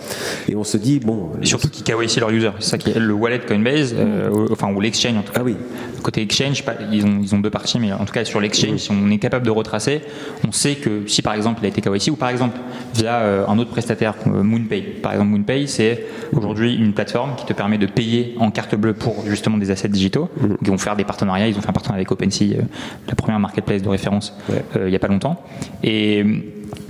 Et on se dit bon. Et surtout qui KYC leur user, c'est ça qui est le wallet Coinbase, ou l'exchange en tout cas. Ah oui. Côté exchange, ils ont deux parties, mais en tout cas sur l'exchange, si on est capable de retracer, on sait que si par exemple il a été KYC ou par exemple via un autre prestataire, MoonPay. Par exemple MoonPay c'est aujourd'hui une plateforme qui te permet de payer en carte bleue pour justement des assets digitaux. Ils vont faire des partenariats, ils ont fait un partenariat avec OpenSea, la première marketplace de référence il n'y a pas longtemps. Et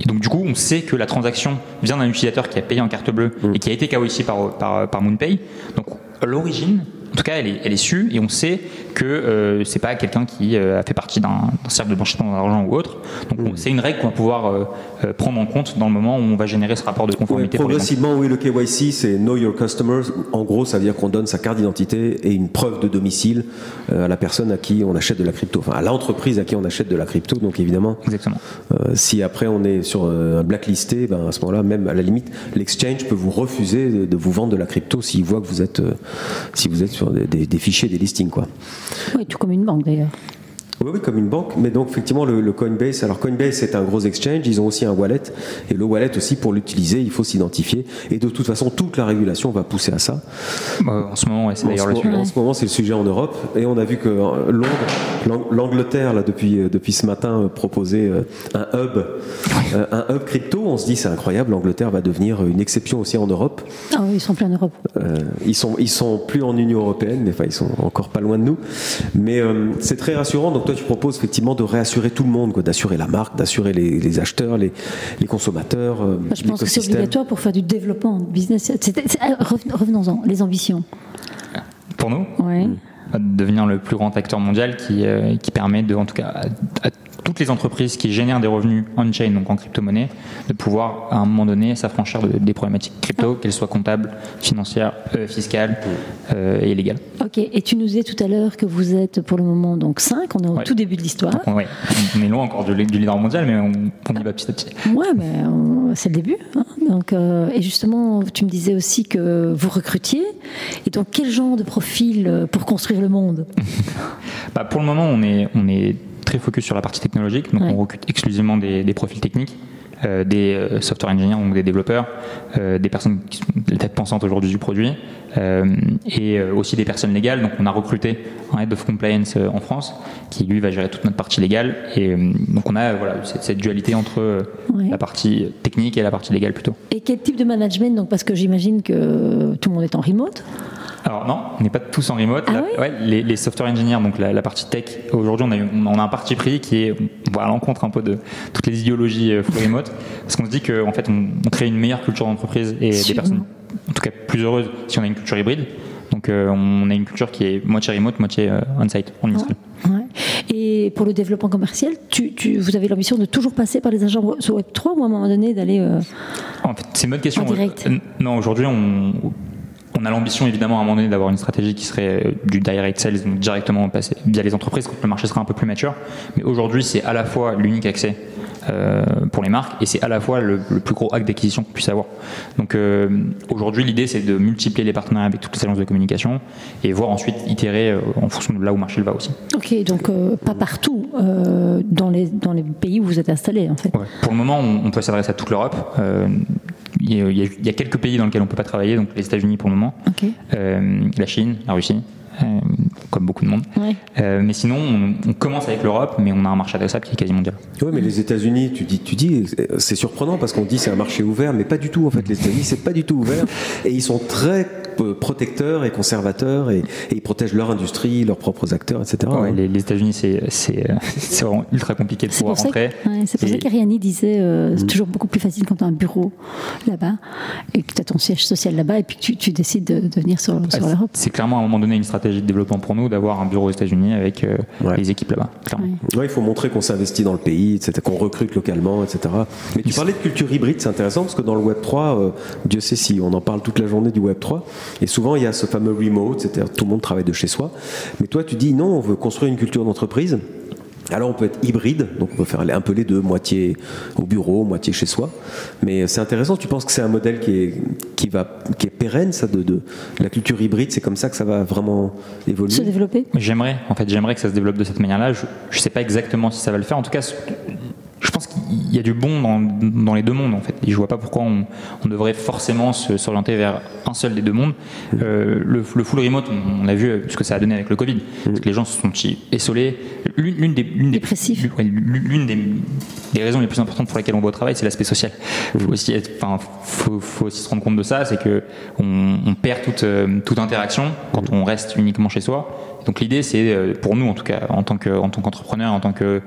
donc du coup on sait que la transaction vient d'un utilisateur qui a payé en carte bleue et qui a été KYC par MoonPay. Donc à l'origine, En tout cas, elle est sue et on sait que c'est pas quelqu'un qui a fait partie d'un cercle de blanchiment d'argent ou autre. Donc c'est une règle qu'on va pouvoir prendre en compte dans le moment où on va générer ce rapport de conformité. Progressivement, oui, le KYC, c'est Know Your Customers. En gros, ça veut dire qu'on donne sa carte d'identité et une preuve de domicile à la personne à qui on achète de la crypto, enfin à l'entreprise à qui on achète de la crypto. Donc évidemment, exactement. Si après on est sur un blacklisté, à ce moment-là, même à la limite, l'exchange peut vous refuser de vous vendre de la crypto s'il voit que vous êtes sur des fichiers, des listings, quoi. Oui, tout comme une banque d'ailleurs. Oui, comme une banque, mais donc effectivement le Coinbase, alors Coinbase c'est un gros exchange, ils ont aussi un wallet, et le wallet aussi pour l'utiliser il faut s'identifier, et de toute façon toute la régulation va pousser à ça. En ce moment, c'est d'ailleurs le sujet. En ce moment c'est le sujet en Europe, et on a vu que l'Angleterre là depuis ce matin proposait un hub crypto. On se dit c'est incroyable, l'Angleterre va devenir une exception aussi en Europe. Ah oui, ils sont plus en Europe. Ils sont plus en Union européenne, mais enfin ils sont encore pas loin de nous, mais c'est très rassurant. Donc toi tu proposes effectivement de réassurer tout le monde, d'assurer la marque, d'assurer les acheteurs, les consommateurs. Je pense que c'est obligatoire pour faire du développement de business. Revenons-en, les ambitions. Pour nous, ouais. Devenir le plus grand acteur mondial qui permet en tout cas à toutes les entreprises qui génèrent des revenus on-chain, donc en crypto-monnaie, de pouvoir à un moment donné s'affranchir des problématiques crypto, qu'elles soient comptables, financières, fiscales et légales. Ok, et tu nous disais tout à l'heure que vous êtes pour le moment donc 5, on est au tout début de l'histoire. Oui, on est loin encore du leader mondial, mais on y va petit à petit. Oui, mais c'est le début. Hein. Donc, et justement, tu me disais aussi que vous recrutiez, et donc quel genre de profil pour construire le monde? Pour le moment, on est très focus sur la partie technologique, donc on recrute exclusivement des profils techniques, des software engineers, donc des développeurs, des personnes qui sont les têtes pensantes aujourd'hui du produit, et aussi des personnes légales. Donc on a recruté un Head of Compliance en France qui lui va gérer toute notre partie légale, et donc on a cette dualité entre la partie technique et la partie légale plutôt. Et quel type de management? Donc, parce que j'imagine que tout le monde est en remote. Alors non, on n'est pas tous en remote. Les software engineers, donc la partie tech, aujourd'hui on a un parti pris qui est à l'encontre un peu de toutes les idéologies full remote, parce qu'on se dit qu'en fait on crée une meilleure culture d'entreprise et des personnes en tout cas plus heureuses si on a une culture hybride. Donc on a une culture qui est moitié remote, moitié on-site, en Israël. Et pour le développement commercial, vous avez l'ambition de toujours passer par les agents Web3 ou à un moment donné d'aller en fait, c'est une bonne question. En direct. Non, aujourd'hui on a l'ambition évidemment à un moment donné d'avoir une stratégie qui serait du direct sales, donc directement passer via les entreprises quand le marché sera un peu plus mature. Mais aujourd'hui c'est à la fois l'unique accès pour les marques et c'est à la fois le plus gros acte d'acquisition qu'on puisse avoir. Donc aujourd'hui l'idée c'est de multiplier les partenariats avec toutes les agences de communication et voir ensuite itérer en fonction de là où le marché le va aussi. Ok, donc pas partout dans les pays où vous êtes installés en fait. Ouais. Pour le moment on peut s'adresser à toute l'Europe. Il y a quelques pays dans lesquels on ne peut pas travailler, donc les États-Unis pour le moment, la Chine, la Russie, comme beaucoup de monde. Mais sinon, on commence avec l'Europe, mais on a un marché adressable qui est quasi mondial. Oui, mais les États-Unis, tu dis, c'est surprenant parce qu'on dit c'est un marché ouvert, mais pas du tout en fait. Les États-Unis, c'est pas du tout ouvert, et ils sont très protecteurs et conservateurs, et ils protègent leur industrie, leurs propres acteurs, etc. Les États-Unis, c'est vraiment ultra compliqué de pouvoir rentrer. C'est pour ça qu'Ariani disait c'est toujours beaucoup plus facile quand tu as un bureau là-bas et que tu as ton siège social là-bas et puis que tu décides de venir sur l'Europe. C'est clairement à un moment donné une stratégie de développement pour nous d'avoir un bureau aux États-Unis avec les équipes là-bas. Il faut montrer qu'on s'investit dans le pays, etc., qu'on recrute localement, etc. Mais tu parlais de culture hybride, c'est intéressant parce que dans le Web3, Dieu sait si on en parle toute la journée du Web3, et souvent il y a ce fameux remote, c'est-à-dire tout le monde travaille de chez soi. Mais toi tu dis non, on veut construire une culture d'entreprise. Alors on peut être hybride, donc on peut faire un peu les deux, moitié au bureau, moitié chez soi. Mais c'est intéressant, tu penses que c'est un modèle qui est pérenne, ça, de la culture hybride, c'est comme ça que ça va vraiment évoluer? Se développer? J'aimerais que ça se développe de cette manière-là. Je ne sais pas exactement si ça va le faire. En tout cas, je pense qu'il y a du bon dans les deux mondes en fait. Et je vois pas pourquoi on devrait forcément s'orienter vers un seul des deux mondes. Le full remote, on a vu ce que ça a donné avec le Covid. Parce que les gens se sont isolés. L'une des raisons les plus importantes pour lesquelles on va au travail, c'est l'aspect social. Faut aussi se rendre compte de ça, c'est que on perd toute interaction quand on reste uniquement chez soi. Donc l'idée, c'est pour nous, en tout cas, en tant qu'entrepreneur, en tant que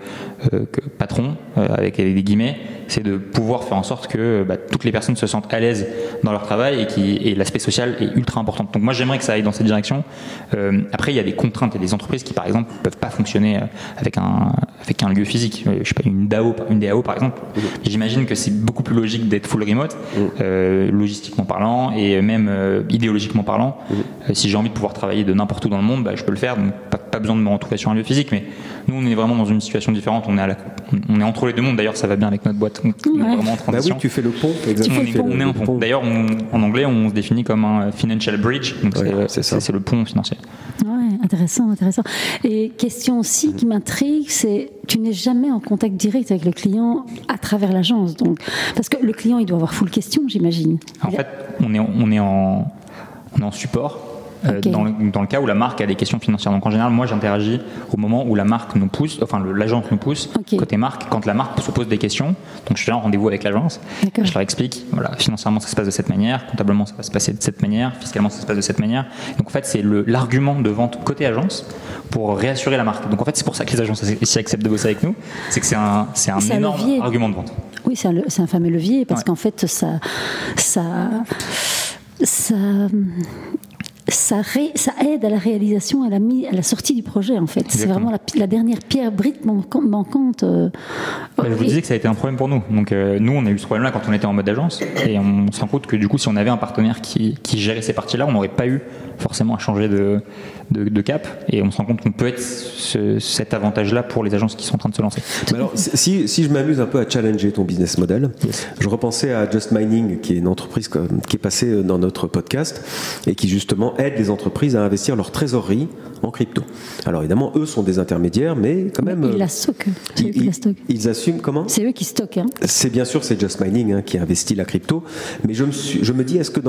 patron, avec des guillemets, c'est de pouvoir faire en sorte que toutes les personnes se sentent à l'aise dans leur travail et l'aspect social est ultra important. Donc moi, j'aimerais que ça aille dans cette direction. Après, il y a des contraintes. Il y a des entreprises qui, par exemple, ne peuvent pas fonctionner avec un lieu physique. Je sais pas, une DAO, par exemple. J'imagine que c'est beaucoup plus logique d'être full remote, logistiquement parlant et même idéologiquement parlant. Si j'ai envie de pouvoir travailler de n'importe où dans le monde, je peux le faire. Donc pas besoin de me retrouver sur un lieu physique. Mais nous, on est vraiment dans une situation différente. On est entre les deux mondes. D'ailleurs, ça va bien avec notre boîte. On est vraiment en transition. Oui, tu fais le pont. Exactement. On est un pont. D'ailleurs, en anglais, on se définit comme un financial bridge. Donc c'est le pont financier. Ouais, intéressant. Et question aussi qui m'intrigue, c'est tu n'es jamais en contact direct avec le client à travers l'agence. Donc, parce que le client, il doit avoir full question, j'imagine. En fait, on est en support. Okay. Dans le cas où la marque a des questions financières. Donc en général, moi j'interagis au moment où la marque nous pousse, enfin l'agence nous pousse, okay. Côté marque, quand la marque se pose des questions. Donc je suis là en rendez-vous avec l'agence, je leur explique, voilà, financièrement ça se passe de cette manière, comptablement ça va se passer de cette manière, fiscalement ça se passe de cette manière. Donc en fait c'est l'argument de vente côté agence pour réassurer la marque. Donc en fait c'est pour ça que les agences ici acceptent de bosser avec nous, c'est que c'est un énorme argument de vente. Oui, c'est un fameux levier parce qu'en fait ça aide à la réalisation, à la sortie du projet en fait. Exactement. C'est vraiment la dernière pierre brute manquante. Je vous disais que ça a été un problème pour nous. Donc nous, on a eu ce problème-là quand on était en mode agence et on se rend compte que du coup, si on avait un partenaire qui gérait ces parties-là, on n'aurait pas eu forcément à changer de cap et on se rend compte qu'on peut être cet avantage-là pour les agences qui sont en train de se lancer. Alors, si je m'amuse un peu à challenger ton business model, je repensais à Just Mining, qui est une entreprise qui est passée dans notre podcast et qui justement aide les entreprises à investir leur trésorerie en crypto. Alors évidemment, eux sont des intermédiaires, mais quand même... Ils la stockent. C'est eux qui la stockent. Ils assument comment ? C'est eux qui stockent. Hein. C'est bien sûr, c'est Just Mining qui investit la crypto, mais je me dis, est-ce que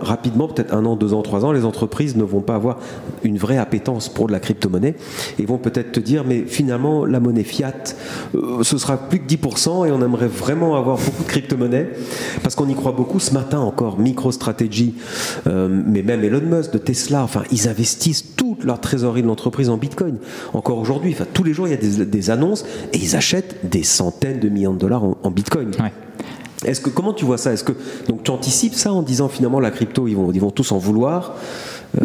rapidement, peut-être 1 an, 2 ans, 3 ans, les entreprises ne vont pas avoir une vraie appétence pour de la crypto-monnaie et vont peut-être te dire, mais finalement, la monnaie fiat, ce sera plus que 10% et on aimerait vraiment avoir beaucoup de crypto-monnaie parce qu'on y croit beaucoup. Ce matin encore, MicroStrategy, mais même Elon Musk de Tesla, enfin, ils investissent toute leur trésorerie de l'entreprise en Bitcoin. Encore aujourd'hui, enfin, tous les jours, il y a des annonces et ils achètent des centaines de millions de dollars en Bitcoin. Ouais. Comment tu vois ça ? Donc tu anticipes ça en disant finalement la crypto, ils vont tous en vouloir ?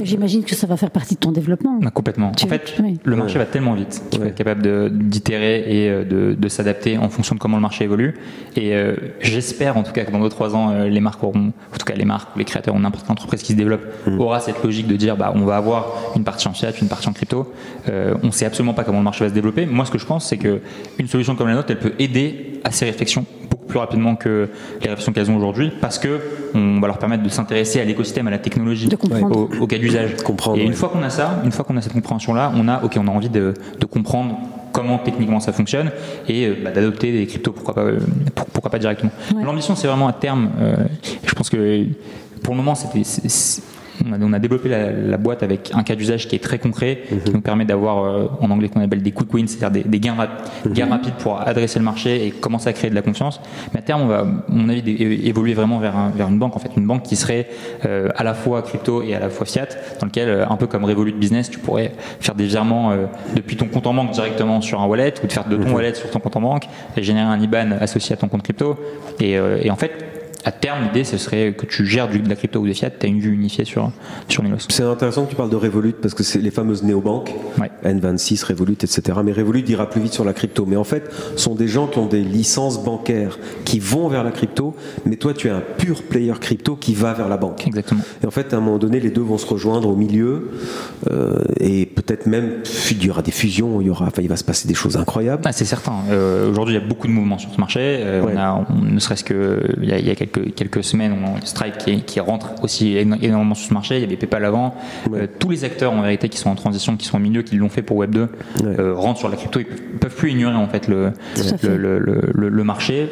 J'imagine que ça va faire partie de ton développement. Complètement. En fait, le marché va tellement vite qu'il faut être capable d'itérer et de s'adapter en fonction de comment le marché évolue. Et j'espère en tout cas que dans 2-3 ans, les marques auront, en tout cas les marques, les créateurs ou n'importe quelle entreprise qui se développe aura cette logique de dire on va avoir une partie en fiat, une partie en crypto. On ne sait absolument pas comment le marché va se développer. Moi, ce que je pense, c'est qu'une solution comme la nôtre, elle peut aider à ces réflexions beaucoup plus rapidement que les réflexions qu'elles ont aujourd'hui, parce qu'on va leur permettre de s'intéresser à l'écosystème, à la technologie, au cas d'usage. Comprendre, et une fois qu'on a ça, une fois qu'on a cette compréhension-là, on a envie de comprendre comment techniquement ça fonctionne et d'adopter des cryptos, pourquoi pas directement. Ouais. L'ambition, c'est vraiment à terme, je pense que pour le moment, on a développé la boîte avec un cas d'usage qui est très concret, qui nous permet d'avoir en anglais qu'on appelle des quick wins, c'est-à-dire des gains rapides pour adresser le marché et commencer à créer de la confiance. Mais à terme, on va, à mon avis, évoluer vraiment vers une banque, en fait, une banque qui serait à la fois crypto et à la fois fiat, dans lequel, un peu comme Revolut Business, tu pourrais faire des virements depuis ton compte en banque directement sur un wallet, ou de faire de ton wallet sur ton compte en banque et générer un IBAN associé à ton compte crypto. Et en fait, à terme, l'idée, ce serait que tu gères de la crypto ou des fiat, tu as une vue unifiée sur Nilos. C'est intéressant que tu parles de Revolut, parce que c'est les fameuses néobanques, N26, Revolut, etc. Mais Revolut ira plus vite sur la crypto. Mais en fait, ce sont des gens qui ont des licences bancaires qui vont vers la crypto, mais toi, tu es un pur player crypto qui va vers la banque. Exactement. Et en fait, à un moment donné, les deux vont se rejoindre au milieu, et peut-être même, il y aura des fusions, il va se passer des choses incroyables. C'est certain. Aujourd'hui, il y a beaucoup de mouvements sur ce marché. Ne serait-ce qu'il y a quelques semaines, on a Stripe qui rentre aussi énormément sur ce marché. Il y avait PayPal avant. Tous les acteurs en vérité qui sont en transition, qui sont au milieu, qui l'ont fait pour Web2, rentrent sur la crypto. Ils peuvent plus ignorer en fait le marché.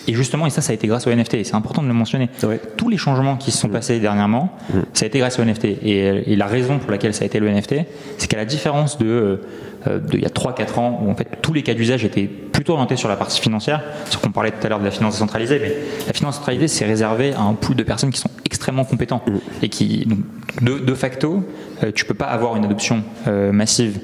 Et justement, ça a été grâce au NFT. Et c'est important de le mentionner. Tous les changements qui se sont passés dernièrement, ça a été grâce au NFT. Et la raison pour laquelle ça a été le NFT, c'est qu'à la différence de il y a 3-4 ans, où en fait tous les cas d'usage étaient plutôt orientés sur la partie financière. C'est qu'on parlait tout à l'heure de la finance décentralisée, mais la finance centralisée, c'est réservé à un pool de personnes qui sont extrêmement compétents et qui, donc, de facto, tu peux pas avoir une adoption massive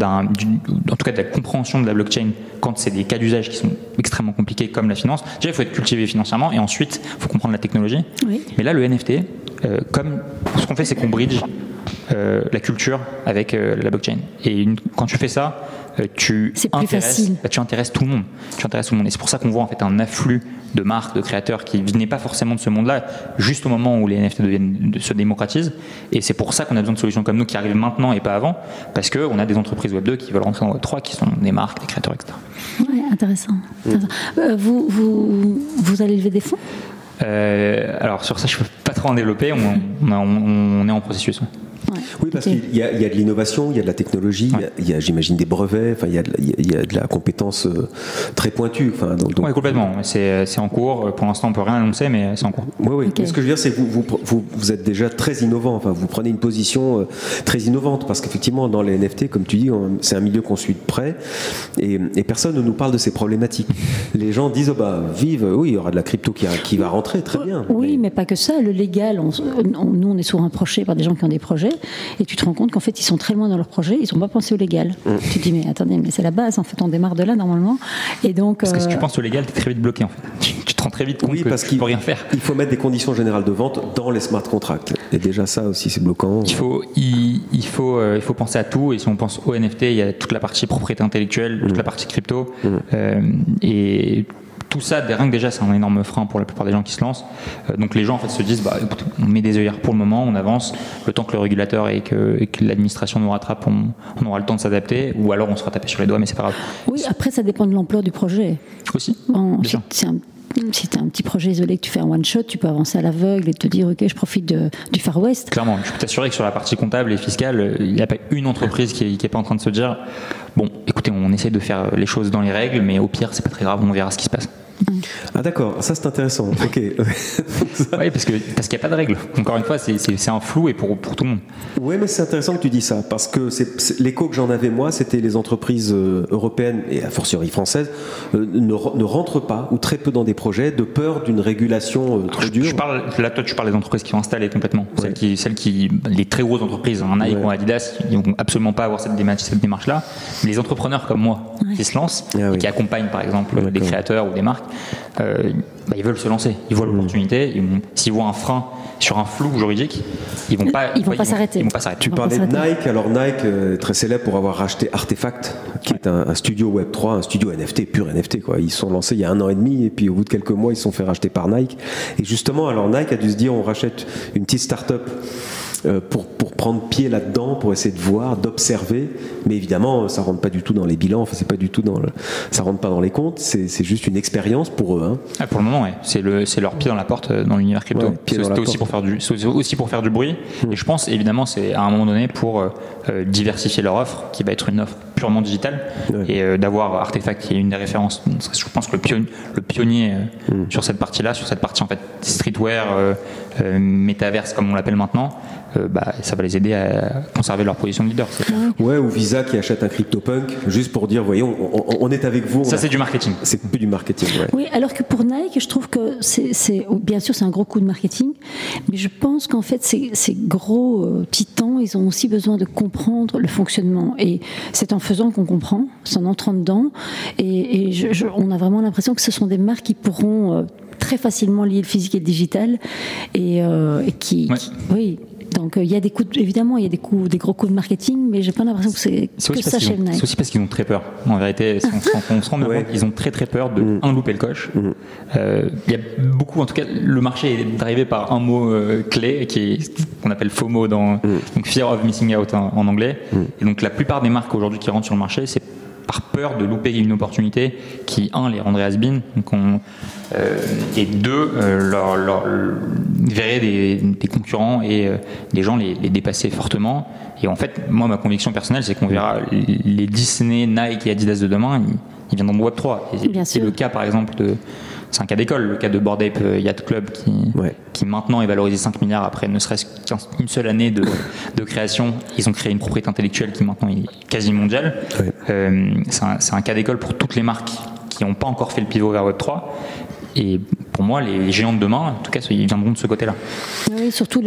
en tout cas de la compréhension de la blockchain quand c'est des cas d'usage qui sont extrêmement compliqués comme la finance. Déjà, il faut être cultivé financièrement et ensuite, il faut comprendre la technologie. Oui. Mais là, le NFT, comme ce qu'on fait, c'est qu'on bridge la culture avec la blockchain. Et quand tu fais ça, tu intéresses tout le monde. Et c'est pour ça qu'on voit en fait un afflux de marques, de créateurs qui venaient pas forcément de ce monde-là, juste au moment où les NFT se démocratisent. Et c'est pour ça qu'on a besoin de solutions comme nous qui arrivent maintenant et pas avant, parce qu'on a des entreprises Web 2 qui veulent rentrer dans Web 3, qui sont des marques, des créateurs, etc. Ouais, intéressant. Vous allez lever des fonds ? Alors sur ça, je peux pas trop en développer. On est en processus. Ouais. Oui, parce qu'il y a de l'innovation, il y a de la technologie, il y a, j'imagine, des brevets, il y a de la compétence très pointue. Oui, complètement. C'est en cours. Pour l'instant, on peut rien annoncer, mais c'est en cours. Oui. Okay. Ce que je veux dire, c'est que vous êtes déjà très innovant. Enfin, vous prenez une position très innovante, parce qu'effectivement, dans les NFT, comme tu dis, c'est un milieu qu'on suit de près, et personne ne nous parle de ces problématiques. Les gens disent, vive, oui, il y aura de la crypto qui va rentrer, très bien. Oui, mais pas que ça. Le légal, nous, on est souvent approchés par des gens qui ont des projets. Et tu te rends compte qu'en fait, ils sont très loin dans leur projet, ils n'ont pas pensé au légal. Tu te dis, mais attendez, mais c'est la base, en fait, on démarre de là, normalement. Et donc, parce que si tu penses au légal, tu es très vite bloqué, en fait. Tu te rends très vite compte que tu ne peux rien faire. Il faut mettre des conditions générales de vente dans les smart contracts. Et déjà, ça aussi, c'est bloquant. Il faut penser à tout. Et si on pense au NFT, il y a toute la partie propriété intellectuelle, toute la partie crypto. Et tout ça, rien que déjà, c'est un énorme frein pour la plupart des gens qui se lancent. Donc les gens en fait se disent, écoute, on met des œillères pour le moment, on avance, le temps que le régulateur et que l'administration nous rattrape, on aura le temps de s'adapter, ou alors on se fera taper sur les doigts, mais c'est pas grave. Oui, après ça dépend de l'ampleur du projet. Aussi. Si tu as un petit projet isolé que tu fais en one shot, tu peux avancer à l'aveugle et te dire ok, je profite du Far West. Clairement, je peux t'assurer que sur la partie comptable et fiscale, il n'y a pas une entreprise qui est pas en train de se dire bon, écoutez, on essaie de faire les choses dans les règles, mais au pire, c'est pas très grave, on verra ce qui se passe. Ah d'accord, ça c'est intéressant. Ok. Oui, parce qu'il n'y a pas de règles. Encore une fois, c'est un flou et pour tout le monde. Oui, mais c'est intéressant que tu dis ça, parce que l'écho que j'en avais moi, c'était les entreprises européennes et a fortiori françaises ne rentrent pas ou très peu dans des projets de peur d'une régulation trop dure. Toi, tu parles des entreprises qui sont installées complètement. Ouais. Les très grosses entreprises, un Nike ou un Adidas, ils ne vont absolument pas avoir cette démarche-là. Mais les entrepreneurs comme moi qui se lancent et qui accompagnent par exemple des créateurs ou des marques, ils veulent se lancer, ils voient l'opportunité, s'ils voient un frein sur un flou juridique, ils vont pas s'arrêter. Tu parlais de Nike, alors Nike est très célèbre pour avoir racheté Artefact, qui est un studio Web3, un studio NFT, pur NFT quoi. Ils se sont lancés il y a 1 an et demi et puis au bout de quelques mois ils se sont fait racheter par Nike. Et justement, alors Nike a dû se dire on rachète une petite start-up pour prendre pied là-dedans, pour essayer de voir, d'observer, mais évidemment ça rentre pas du tout dans les bilans, enfin c'est pas du tout ça rentre pas dans les comptes, c'est juste une expérience pour eux. Pour le moment, c'est leur pied dans la porte dans l'univers crypto. C'était aussi pour faire du bruit. Et je pense évidemment c'est à un moment donné pour diversifier leur offre, qui va être une offre purement digitale, et d'avoir Artefact qui est une des références. Je pense que le pionnier sur cette partie en fait streetwear, métaverse comme on l'appelle maintenant. Ça va les aider à conserver leur position de leader. Ouais, ou Visa qui achète un CryptoPunk juste pour dire, voyons, on est avec vous. Ça, c'est du marketing. C'est plus du marketing, ouais. Oui, alors que pour Nike, je trouve que bien sûr, c'est un gros coup de marketing, mais je pense qu'en fait, ces gros titans, ils ont aussi besoin de comprendre le fonctionnement. Et c'est en faisant qu'on comprend, c'est en entrant dedans. Et on a vraiment l'impression que ce sont des marques qui pourront très facilement lier le physique et le digital et oui. Donc il y a des coups, évidemment, il y a des gros coups de marketing, mais j'ai pas l'impression que c'est que ça chez Nike. C'est aussi parce qu'ils ont très peur. En vérité, on se rend compte, ils ont très très peur de louper le coche. Il y a beaucoup, en tout cas, le marché est drivé par un mot clé qu'on appelle FOMO, donc Fear of Missing Out en anglais. Et donc la plupart des marques aujourd'hui qui rentrent sur le marché, c'est par peur de louper une opportunité qui, les rendrait has-been, et deux, verrait des concurrents et des gens les dépasser fortement. Et en fait, moi, ma conviction personnelle, c'est qu'on verra les Disney, Nike et Adidas de demain, ils viendront de Web3. Et c'est le cas, par exemple, c'est un cas d'école. Le cas de Bored Ape Yacht Club qui maintenant est valorisé 5 milliards après ne serait-ce qu'une seule année de création. Ils ont créé une propriété intellectuelle qui maintenant est quasi mondiale. C'est un cas d'école pour toutes les marques qui n'ont pas encore fait le pivot vers Web3. Et pour moi, les géants de demain, en tout cas, ils viendront de ce côté-là. Oui, surtout,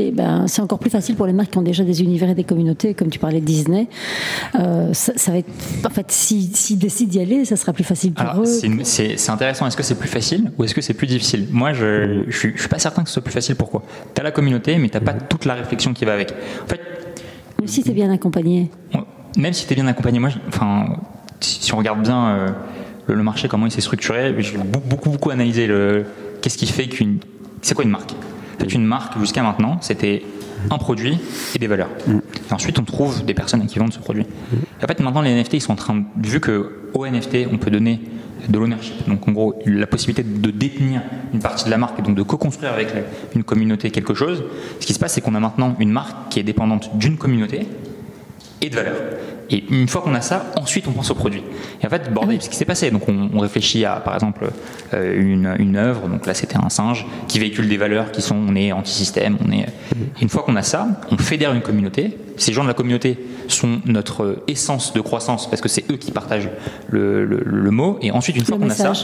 c'est encore plus facile pour les marques qui ont déjà des univers et des communautés, comme tu parlais de Disney. Ça va être, en fait, s'ils décident d'y aller, ça sera plus facile pour eux. C'est intéressant. Est-ce que c'est plus facile ou est-ce que c'est plus difficile? Moi, je suis pas certain que ce soit plus facile. Pourquoi? Tu as la communauté, mais tu n'as pas toute la réflexion qui va avec. En fait, même si tu es bien accompagné. Même si tu es bien accompagné. Moi, si on regarde bien le marché, comment il s'est structuré, j'ai beaucoup analysé qu'est-ce qui fait c'est quoi une marque? En fait, une marque, jusqu'à maintenant, c'était un produit et des valeurs. Et ensuite, on trouve des personnes qui vendent ce produit. Et en fait, maintenant, les NFT, ils sont en train, vu qu'au NFT, on peut donner de l'ownership, donc en gros, la possibilité de détenir une partie de la marque et donc de co-construire avec une communauté quelque chose, ce qui se passe, c'est qu'on a maintenant une marque qui est dépendante d'une communauté et de valeurs. Et une fois qu'on a ça, ensuite on pense au produit. Et en fait, Bored Ape, ce qui s'est passé, donc on réfléchit à, par exemple, une œuvre. Donc là, c'était un singe qui véhicule des valeurs qui sont, on est anti-système, une fois qu'on a ça, on fédère une communauté. Ces gens de la communauté sont notre essence de croissance parce que c'est eux qui partagent le mot. Et ensuite, une fois qu'on a ça,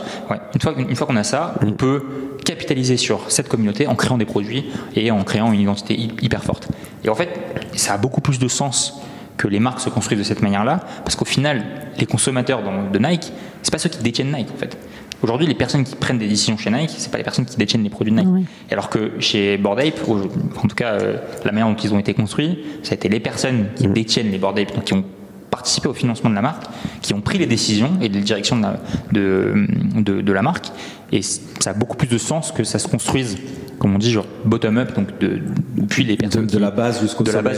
une fois qu'on a ça, on peut capitaliser sur cette communauté en créant des produits et en créant une identité hyper forte. Et en fait, ça a beaucoup plus de sens que les marques se construisent de cette manière-là, parce qu'au final, les consommateurs de Nike, c'est pas ceux qui détiennent Nike en fait. Aujourd'hui, les personnes qui prennent des décisions chez Nike, c'est pas les personnes qui détiennent les produits de Nike. Oui. Alors que chez Bored Ape, en tout cas, la manière dont ils ont été construits, ça a été les personnes qui détiennent les Bored Ape, donc qui ont participé au financement de la marque, qui ont pris les décisions et les directions de la marque, et ça a beaucoup plus de sens que ça se construise, comme on dit, genre bottom-up, donc depuis les personnes de la base jusqu'au sommet.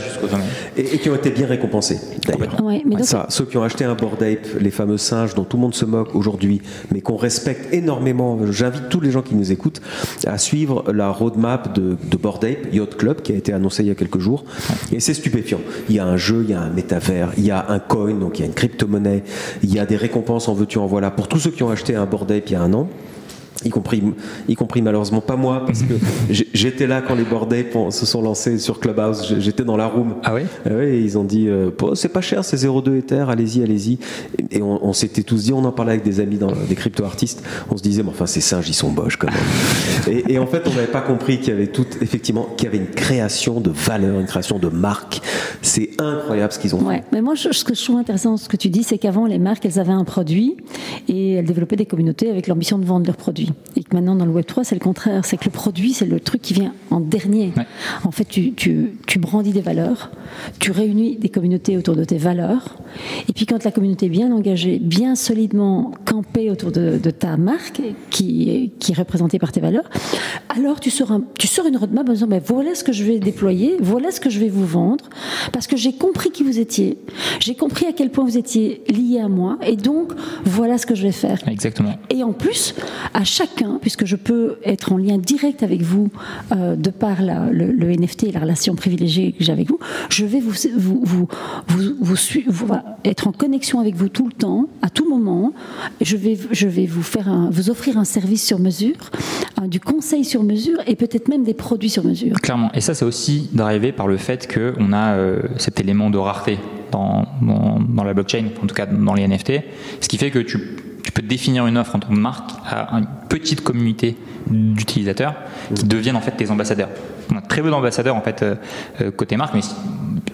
Et qui ont été bien récompensés, d'ailleurs. Ouais, Ceux qui ont acheté un Bored Ape, les fameux singes dont tout le monde se moque aujourd'hui, mais qu'on respecte énormément. J'invite tous les gens qui nous écoutent à suivre la roadmap de Bored Ape Yacht Club, qui a été annoncée il y a quelques jours. Et c'est stupéfiant. Il y a un jeu, il y a un métavers, il y a un coin, donc il y a une crypto-monnaie, il y a des récompenses en veux-tu en voilà. Pour tous ceux qui ont acheté un Bored Ape il y a un an, y compris malheureusement pas moi, parce que j'étais là quand les Bored Ape se sont lancés sur Clubhouse. J'étais dans la room. Ah oui? Et ils ont dit c'est pas cher, c'est 0,2 Ether, allez-y. Et on s'était tous dit, on en parlait avec des amis, des crypto-artistes, on se disait mais enfin ces singes ils sont moches quand même. et en fait on n'avait pas compris qu'il y avait qu'il y avait une création de valeur, une création de marque. C'est incroyable ce qu'ils ont fait. Mais moi ce que je trouve intéressant ce que tu dis, c'est qu'avant les marques elles avaient un produit et elles développaient des communautés avec l'ambition de vendre leurs produits. Et que maintenant dans le Web3 c'est le contraire, c'est que le produit c'est le truc qui vient en dernier. Ouais. En fait tu brandis des valeurs, tu réunis des communautés autour de tes valeurs, et puis quand la communauté est bien engagée, bien solidement campée autour de ta marque qui est représentée par tes valeurs, alors tu sors une roadmap en disant voilà ce que je vais déployer, voilà ce que je vais vous vendre, parce que j'ai compris qui vous étiez, j'ai compris à quel point vous étiez lié à moi, et donc voilà ce que je vais faire. Exactement. Et en plus, à chacun, puisque je peux être en lien direct avec vous de par le NFT et la relation privilégiée que j'ai avec vous, je vais vous être en connexion avec vous tout le temps, à tout moment. Je vais vous offrir un service sur mesure, du conseil sur mesure et peut-être même des produits sur mesure. Clairement. Et ça, c'est aussi drivé par le fait qu'on a cet élément de rareté dans la blockchain, en tout cas dans les NFT, ce qui fait que tu peux définir une offre en tant que marque à une petite communauté d'utilisateurs qui deviennent en fait tes ambassadeurs. On a très peu d'ambassadeurs en fait côté marque, mais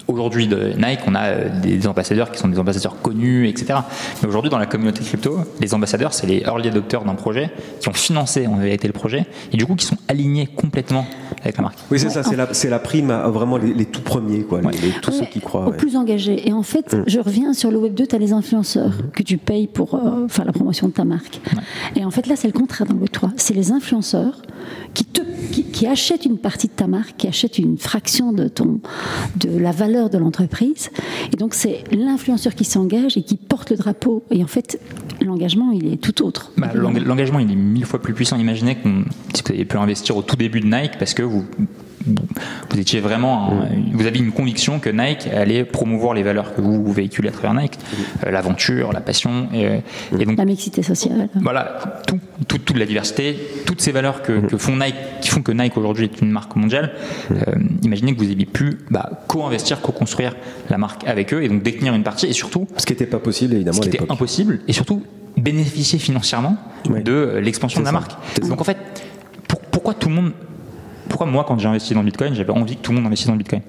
aujourd'hui de Nike, on a des ambassadeurs qui sont des ambassadeurs connus, etc. Mais aujourd'hui dans la communauté crypto, les ambassadeurs, c'est les early adopters d'un projet qui ont financé en vérité le projet et du coup qui sont alignés complètement avec la marque. Oui, c'est ça, c'est la prime à vraiment les tout premiers, quoi, tous ceux qui croient. Aux plus engagés. Et en fait, je reviens sur le Web 2, tu as les influenceurs que tu payes pour faire la promotion de ta marque. Ouais. Et en fait, là, c'est le contraire dans le Web 3. C'est les influenceurs qui achètent une partie de ta marque, qui achètent une fraction de la valeur de l'entreprise. Et donc, c'est l'influenceur qui s'engage et qui porte le drapeau. Et en fait, l'engagement, il est tout autre. L'engagement, il est 1000 fois plus puissant. Imaginez que si vous avez pu investir au tout début de Nike parce que vous étiez vraiment, vous aviez une conviction que Nike allait promouvoir les valeurs que vous véhiculez à travers Nike. l'aventure, la passion. Et donc, la mixité sociale. Voilà, toute la diversité, toutes ces valeurs qui font que Nike aujourd'hui est une marque mondiale. Imaginez que vous ayez pu co-investir, co-construire la marque avec eux et donc détenir une partie et surtout... Ce qui n'était pas possible évidemment à l'époque. Ce qui était impossible et surtout bénéficier financièrement de l'expansion de la marque. Donc en fait, pourquoi moi quand j'ai investi dans le Bitcoin, j'avais envie que tout le monde investisse dans le Bitcoin?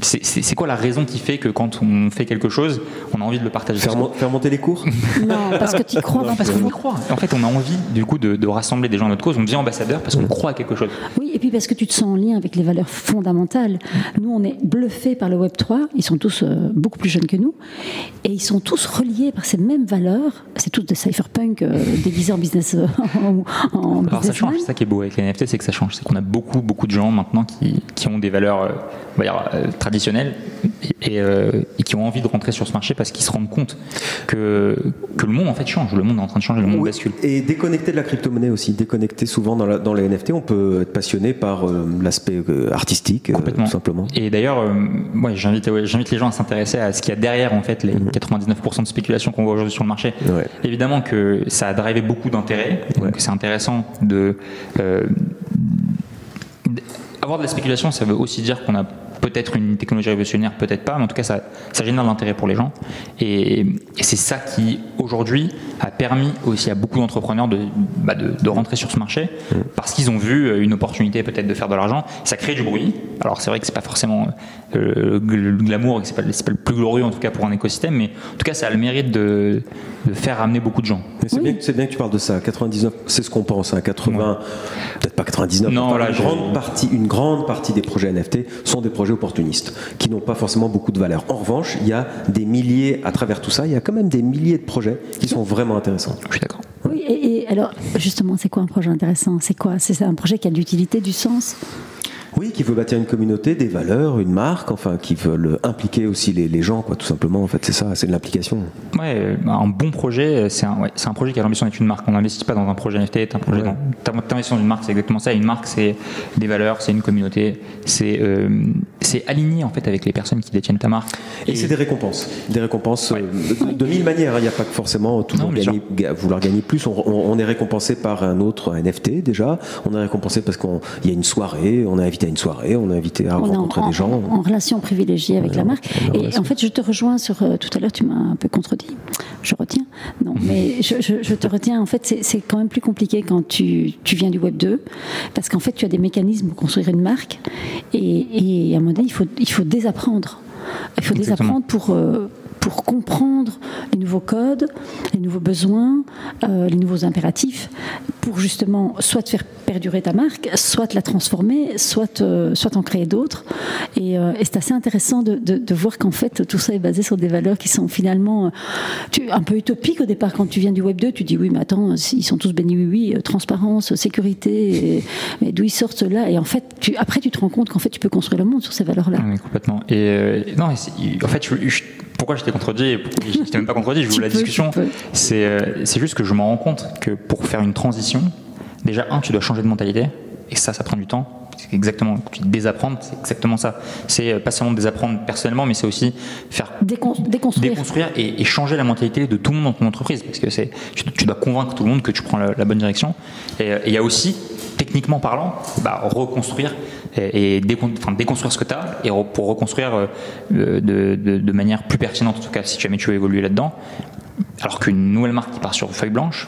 C'est quoi la raison qui fait que quand on fait quelque chose, on a envie de le partager? Faire monter les cours? Non, parce que tu y crois. Non, parce qu'on y croit. En fait, on a envie du coup de rassembler des gens à notre cause. On devient ambassadeur parce qu'on croit à quelque chose. Oui, et puis parce que tu te sens en lien avec les valeurs fondamentales. Nous, on est bluffés par le Web3. Ils sont tous beaucoup plus jeunes que nous. Et ils sont tous reliés par ces mêmes valeurs. C'est tous des cypherpunk déguisés en business. Alors ça change. C'est ça qui est beau avec les NFT, c'est que ça change. C'est qu'on a beaucoup de gens maintenant qui ont des valeurs on va dire, traditionnelles et qui ont envie de rentrer sur ce marché parce qu'ils se rendent compte que le monde en fait change. Le monde est en train de changer, le monde bascule. Et déconnecté de la crypto-monnaie aussi. Déconnecté souvent dans les NFT, on peut être passionné par l'aspect artistique, tout simplement. Et d'ailleurs, j'invite les gens à s'intéresser à ce qu'il y a derrière en fait les 99% de spéculation qu'on voit aujourd'hui sur le marché. Ouais. Évidemment que ça a drivé beaucoup d'intérêt. Donc c'est intéressant avoir de la spéculation, ça veut aussi dire qu'on a peut-être une technologie révolutionnaire, peut-être pas, mais en tout cas ça génère de l'intérêt pour les gens et c'est ça qui aujourd'hui a permis aussi à beaucoup d'entrepreneurs de rentrer sur ce marché parce qu'ils ont vu une opportunité peut-être de faire de l'argent. Ça crée du bruit. Alors c'est vrai que c'est pas forcément le glamour, c'est pas le plus glorieux en tout cas pour un écosystème, mais en tout cas ça a le mérite de faire ramener beaucoup de gens. Mais c'est bien que tu parles de ça. 99, c'est ce qu'on pense. 80, peut-être pas 99. Non, voilà, une grande partie des projets NFT sont des projets opportunistes qui n'ont pas forcément beaucoup de valeur. En revanche, il y a des milliers, à travers tout ça, il y a quand même des milliers de projets qui sont vraiment intéressants. Je suis d'accord. Oui, et alors, justement, c'est quoi un projet intéressant? C'est quoi? C'est un projet qui a de l'utilité, du sens? Oui, qui veut bâtir une communauté, des valeurs, une marque, enfin, qui veulent impliquer aussi les gens, quoi, tout simplement. En fait, c'est ça, c'est de l'implication. Ouais, un bon projet, c'est un projet qui a l'ambition d'être une marque. On n'investit pas dans un projet NFT, t'investis dans une marque, c'est exactement ça. Une marque, c'est des valeurs, c'est une communauté, c'est aligné en fait avec les personnes qui détiennent ta marque. Et c'est des récompenses de mille manières. Il n'y a pas que forcément toujours vouloir gagner plus. On est récompensé par un NFT déjà. On est récompensé parce qu'il y a une soirée, on est invité à une soirée, on est invité à rencontrer des gens. En relation privilégiée avec la marque. Et en fait, je te rejoins sur... tout à l'heure, tu m'as un peu contredit. Je retiens. Non, mais je te retiens. En fait, c'est quand même plus compliqué quand tu viens du Web 2. Parce qu'en fait, tu as des mécanismes pour construire une marque. Et à un moment donné, il faut désapprendre. Il faut désapprendre pour comprendre les nouveaux codes, les nouveaux besoins, les nouveaux impératifs, pour justement soit te faire perdurer ta marque, soit te la transformer, soit en créer d'autres. Et c'est assez intéressant de voir qu'en fait, tout ça est basé sur des valeurs qui sont finalement un peu utopiques au départ. Quand tu viens du Web 2, tu dis oui, mais attends, ils sont tous bénis, oui, transparence, sécurité, mais d'où ils sortent là? Et en fait, après, tu te rends compte qu'en fait, tu peux construire le monde sur ces valeurs-là. Oui, complètement. Et non, en fait, pourquoi je t'ai contredit? Je t'ai même pas contredit, je voulais la discussion. C'est juste que je me rends compte que pour faire une transition, déjà, tu dois changer de mentalité, et ça prend du temps. C'est exactement, désapprendre, c'est exactement ça. C'est pas seulement désapprendre personnellement, mais c'est aussi faire déconstruire et changer la mentalité de tout le monde dans ton entreprise, parce que tu dois convaincre tout le monde que tu prends la bonne direction. Et il y a aussi, techniquement parlant, reconstruire et déconstruire ce que tu as et pour reconstruire de manière plus pertinente, en tout cas si jamais tu veux évoluer là-dedans. Alors qu'une nouvelle marque qui part sur feuille blanche,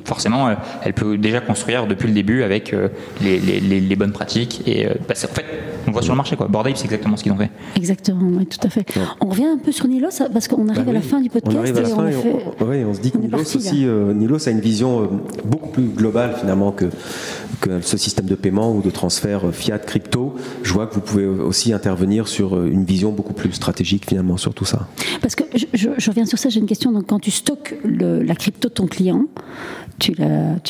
forcément, elle peut déjà construire depuis le début avec les bonnes pratiques. Et en fait, on voit sur le marché, quoi. Bored Ape, c'est exactement ce qu'ils ont fait. Exactement, oui, tout à fait. Ouais. On revient un peu sur Nilos parce qu'on arrive à la fin du podcast. On arrive à la fin et on se dit que Nilos a une vision beaucoup plus globale finalement que ce système de paiement ou de transfert fiat crypto. Je vois que vous pouvez aussi intervenir sur une vision beaucoup plus stratégique finalement sur tout ça. Parce que je reviens sur ça, j'ai une question. Donc, quand tu stockes la crypto de ton client, tu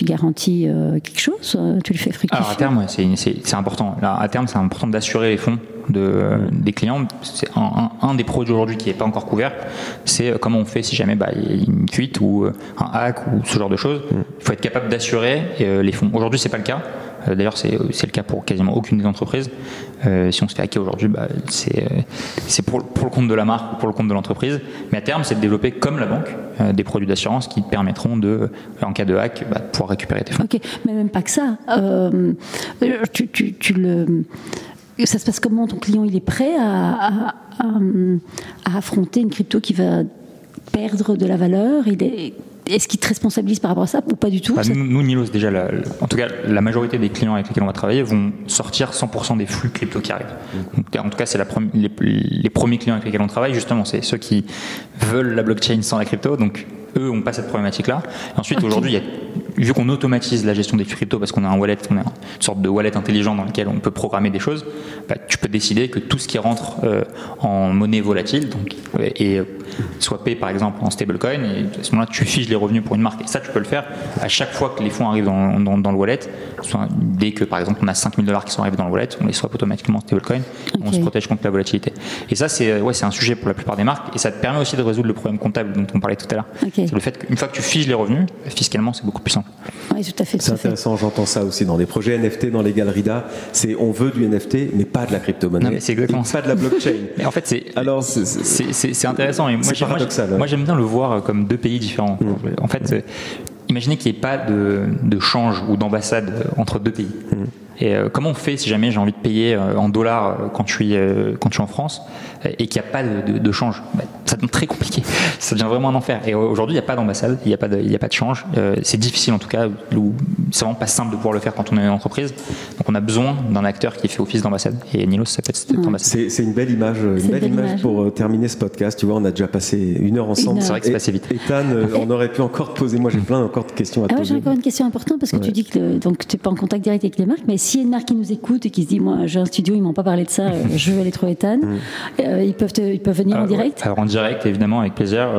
garantis quelque chose, tu le fais fructifier. Alors à terme, c'est important. Là, à terme, c'est important d'assurer les fonds des clients. C'est un des produits aujourd'hui qui n'est pas encore couvert. C'est comment on fait si jamais il y a une fuite ou un hack ou ce genre de choses. Il faut être capable d'assurer les fonds. Aujourd'hui, c'est pas le cas. D'ailleurs, c'est le cas pour quasiment aucune des entreprises. Si on se fait hacker aujourd'hui, c'est pour le compte de la marque ou pour le compte de l'entreprise. Mais à terme, c'est de développer comme la banque des produits d'assurance qui te permettront en cas de hack, de pouvoir récupérer tes fonds. Ok, mais même pas que ça. Ça se passe comment? Ton client, il est prêt à affronter une crypto qui va perdre de la valeur? Est-ce qu'il te responsabilise par rapport à ça ou pas du tout? Nous, Nilos, déjà, en tout cas, la majorité des clients avec lesquels on va travailler vont sortir 100% des flux crypto qui arrivent. Donc, en tout cas, c'est les premiers clients avec lesquels on travaille, justement, c'est ceux qui veulent la blockchain sans la crypto. Donc, eux n'ont pas cette problématique-là. Et ensuite, aujourd'hui, vu qu'on automatise la gestion des flux crypto parce qu'on a un wallet, on a une sorte de wallet intelligent dans lequel on peut programmer des choses, tu peux décider que tout ce qui rentre en monnaie volatile et soit payé par exemple en stablecoin, et à ce moment-là, tu fiches les revenus pour une marque. Et ça, tu peux le faire à chaque fois que les fonds arrivent dans le wallet. Dès que par exemple on a $5,000 qui sont arrivés dans le wallet, on les swap automatiquement en stablecoin. On se protège contre la volatilité. Et ça, c'est un sujet pour la plupart des marques, et ça te permet aussi de résoudre le problème comptable dont on parlait tout à l'heure. C'est le fait qu'une fois que tu fiches les revenus, fiscalement, c'est beaucoup plus simple. Oui, tout à fait. C'est intéressant, j'entends ça aussi dans des projets NFT, dans les galeries d'art. On veut du NFT, mais pas de la crypto-monnaie. C'est exactement ça. Pas de la blockchain. Et en fait, c'est intéressant. Et moi, j'aime bien le voir comme deux pays différents. En fait, imaginez qu'il n'y ait pas de change ou d'ambassade entre deux pays. Et comment on fait si jamais j'ai envie de payer en dollars quand je suis en France et qu'il n'y a pas de change? Ça devient très compliqué. Ça devient vraiment un enfer. Et aujourd'hui, il n'y a pas d'ambassade, il n'y a pas de change. C'est difficile en tout cas. C'est vraiment pas simple de pouvoir le faire quand on est une entreprise. Donc on a besoin d'un acteur qui fait office d'ambassade. Et Nilos, ça peut être cette ambassade. C'est une belle image, pour terminer ce podcast. Tu vois, on a déjà passé 1 heure ensemble. C'est vrai que c'est passé vite. Ethan, on aurait pu encore te poser. Moi, j'ai plein encore de questions à te poser. J'ai encore une question importante parce que tu dis que tu n'es pas en contact direct avec les marques, mais s'il y a une marque qui nous écoute et qui se dit, moi j'ai un studio, ils m'ont pas parlé de ça, je vais aller trouver Ethan, ils peuvent venir en direct? Alors en direct, évidemment, avec plaisir.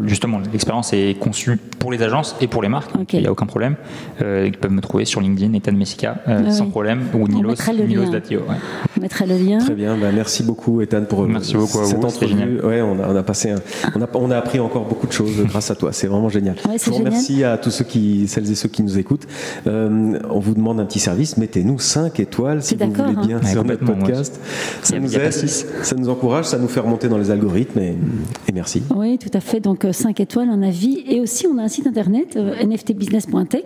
Justement, l'expérience est conçue pour les agences et pour les marques, donc il n'y a aucun problème. Ils peuvent me trouver sur LinkedIn, Ethan Messica, sans problème, ou Nilos Datio. On mettra le lien. Très bien, merci beaucoup Ethan pour cette entrevue. Ouais, on a appris encore beaucoup de choses grâce à toi, c'est vraiment génial. Je vous remercie à tous celles et ceux qui nous écoutent. On vous demande un petit service, mettez-nous 5 étoiles si vous voulez bien sur notre podcast. Ça nous aide, ça nous encourage, ça nous fait remonter dans les algorithmes et merci. Oui, tout à fait. Donc 5 étoiles, un avis, et aussi on a un site internet nftbusiness.tech.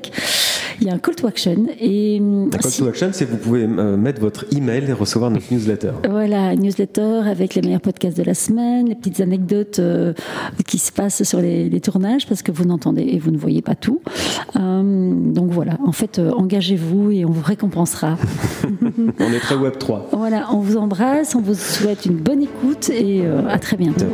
Il y a un call to action. Un call to action, c'est que vous pouvez mettre votre email et recevoir notre newsletter. Voilà, newsletter avec les meilleurs podcasts de la semaine, les petites anecdotes qui se passent sur les tournages, parce que vous n'entendez et vous ne voyez pas tout. Donc voilà, en fait, engagez-vous et on vous récompensera. On est très Web3. Voilà, on vous embrasse, on vous souhaite une bonne écoute et à très bientôt.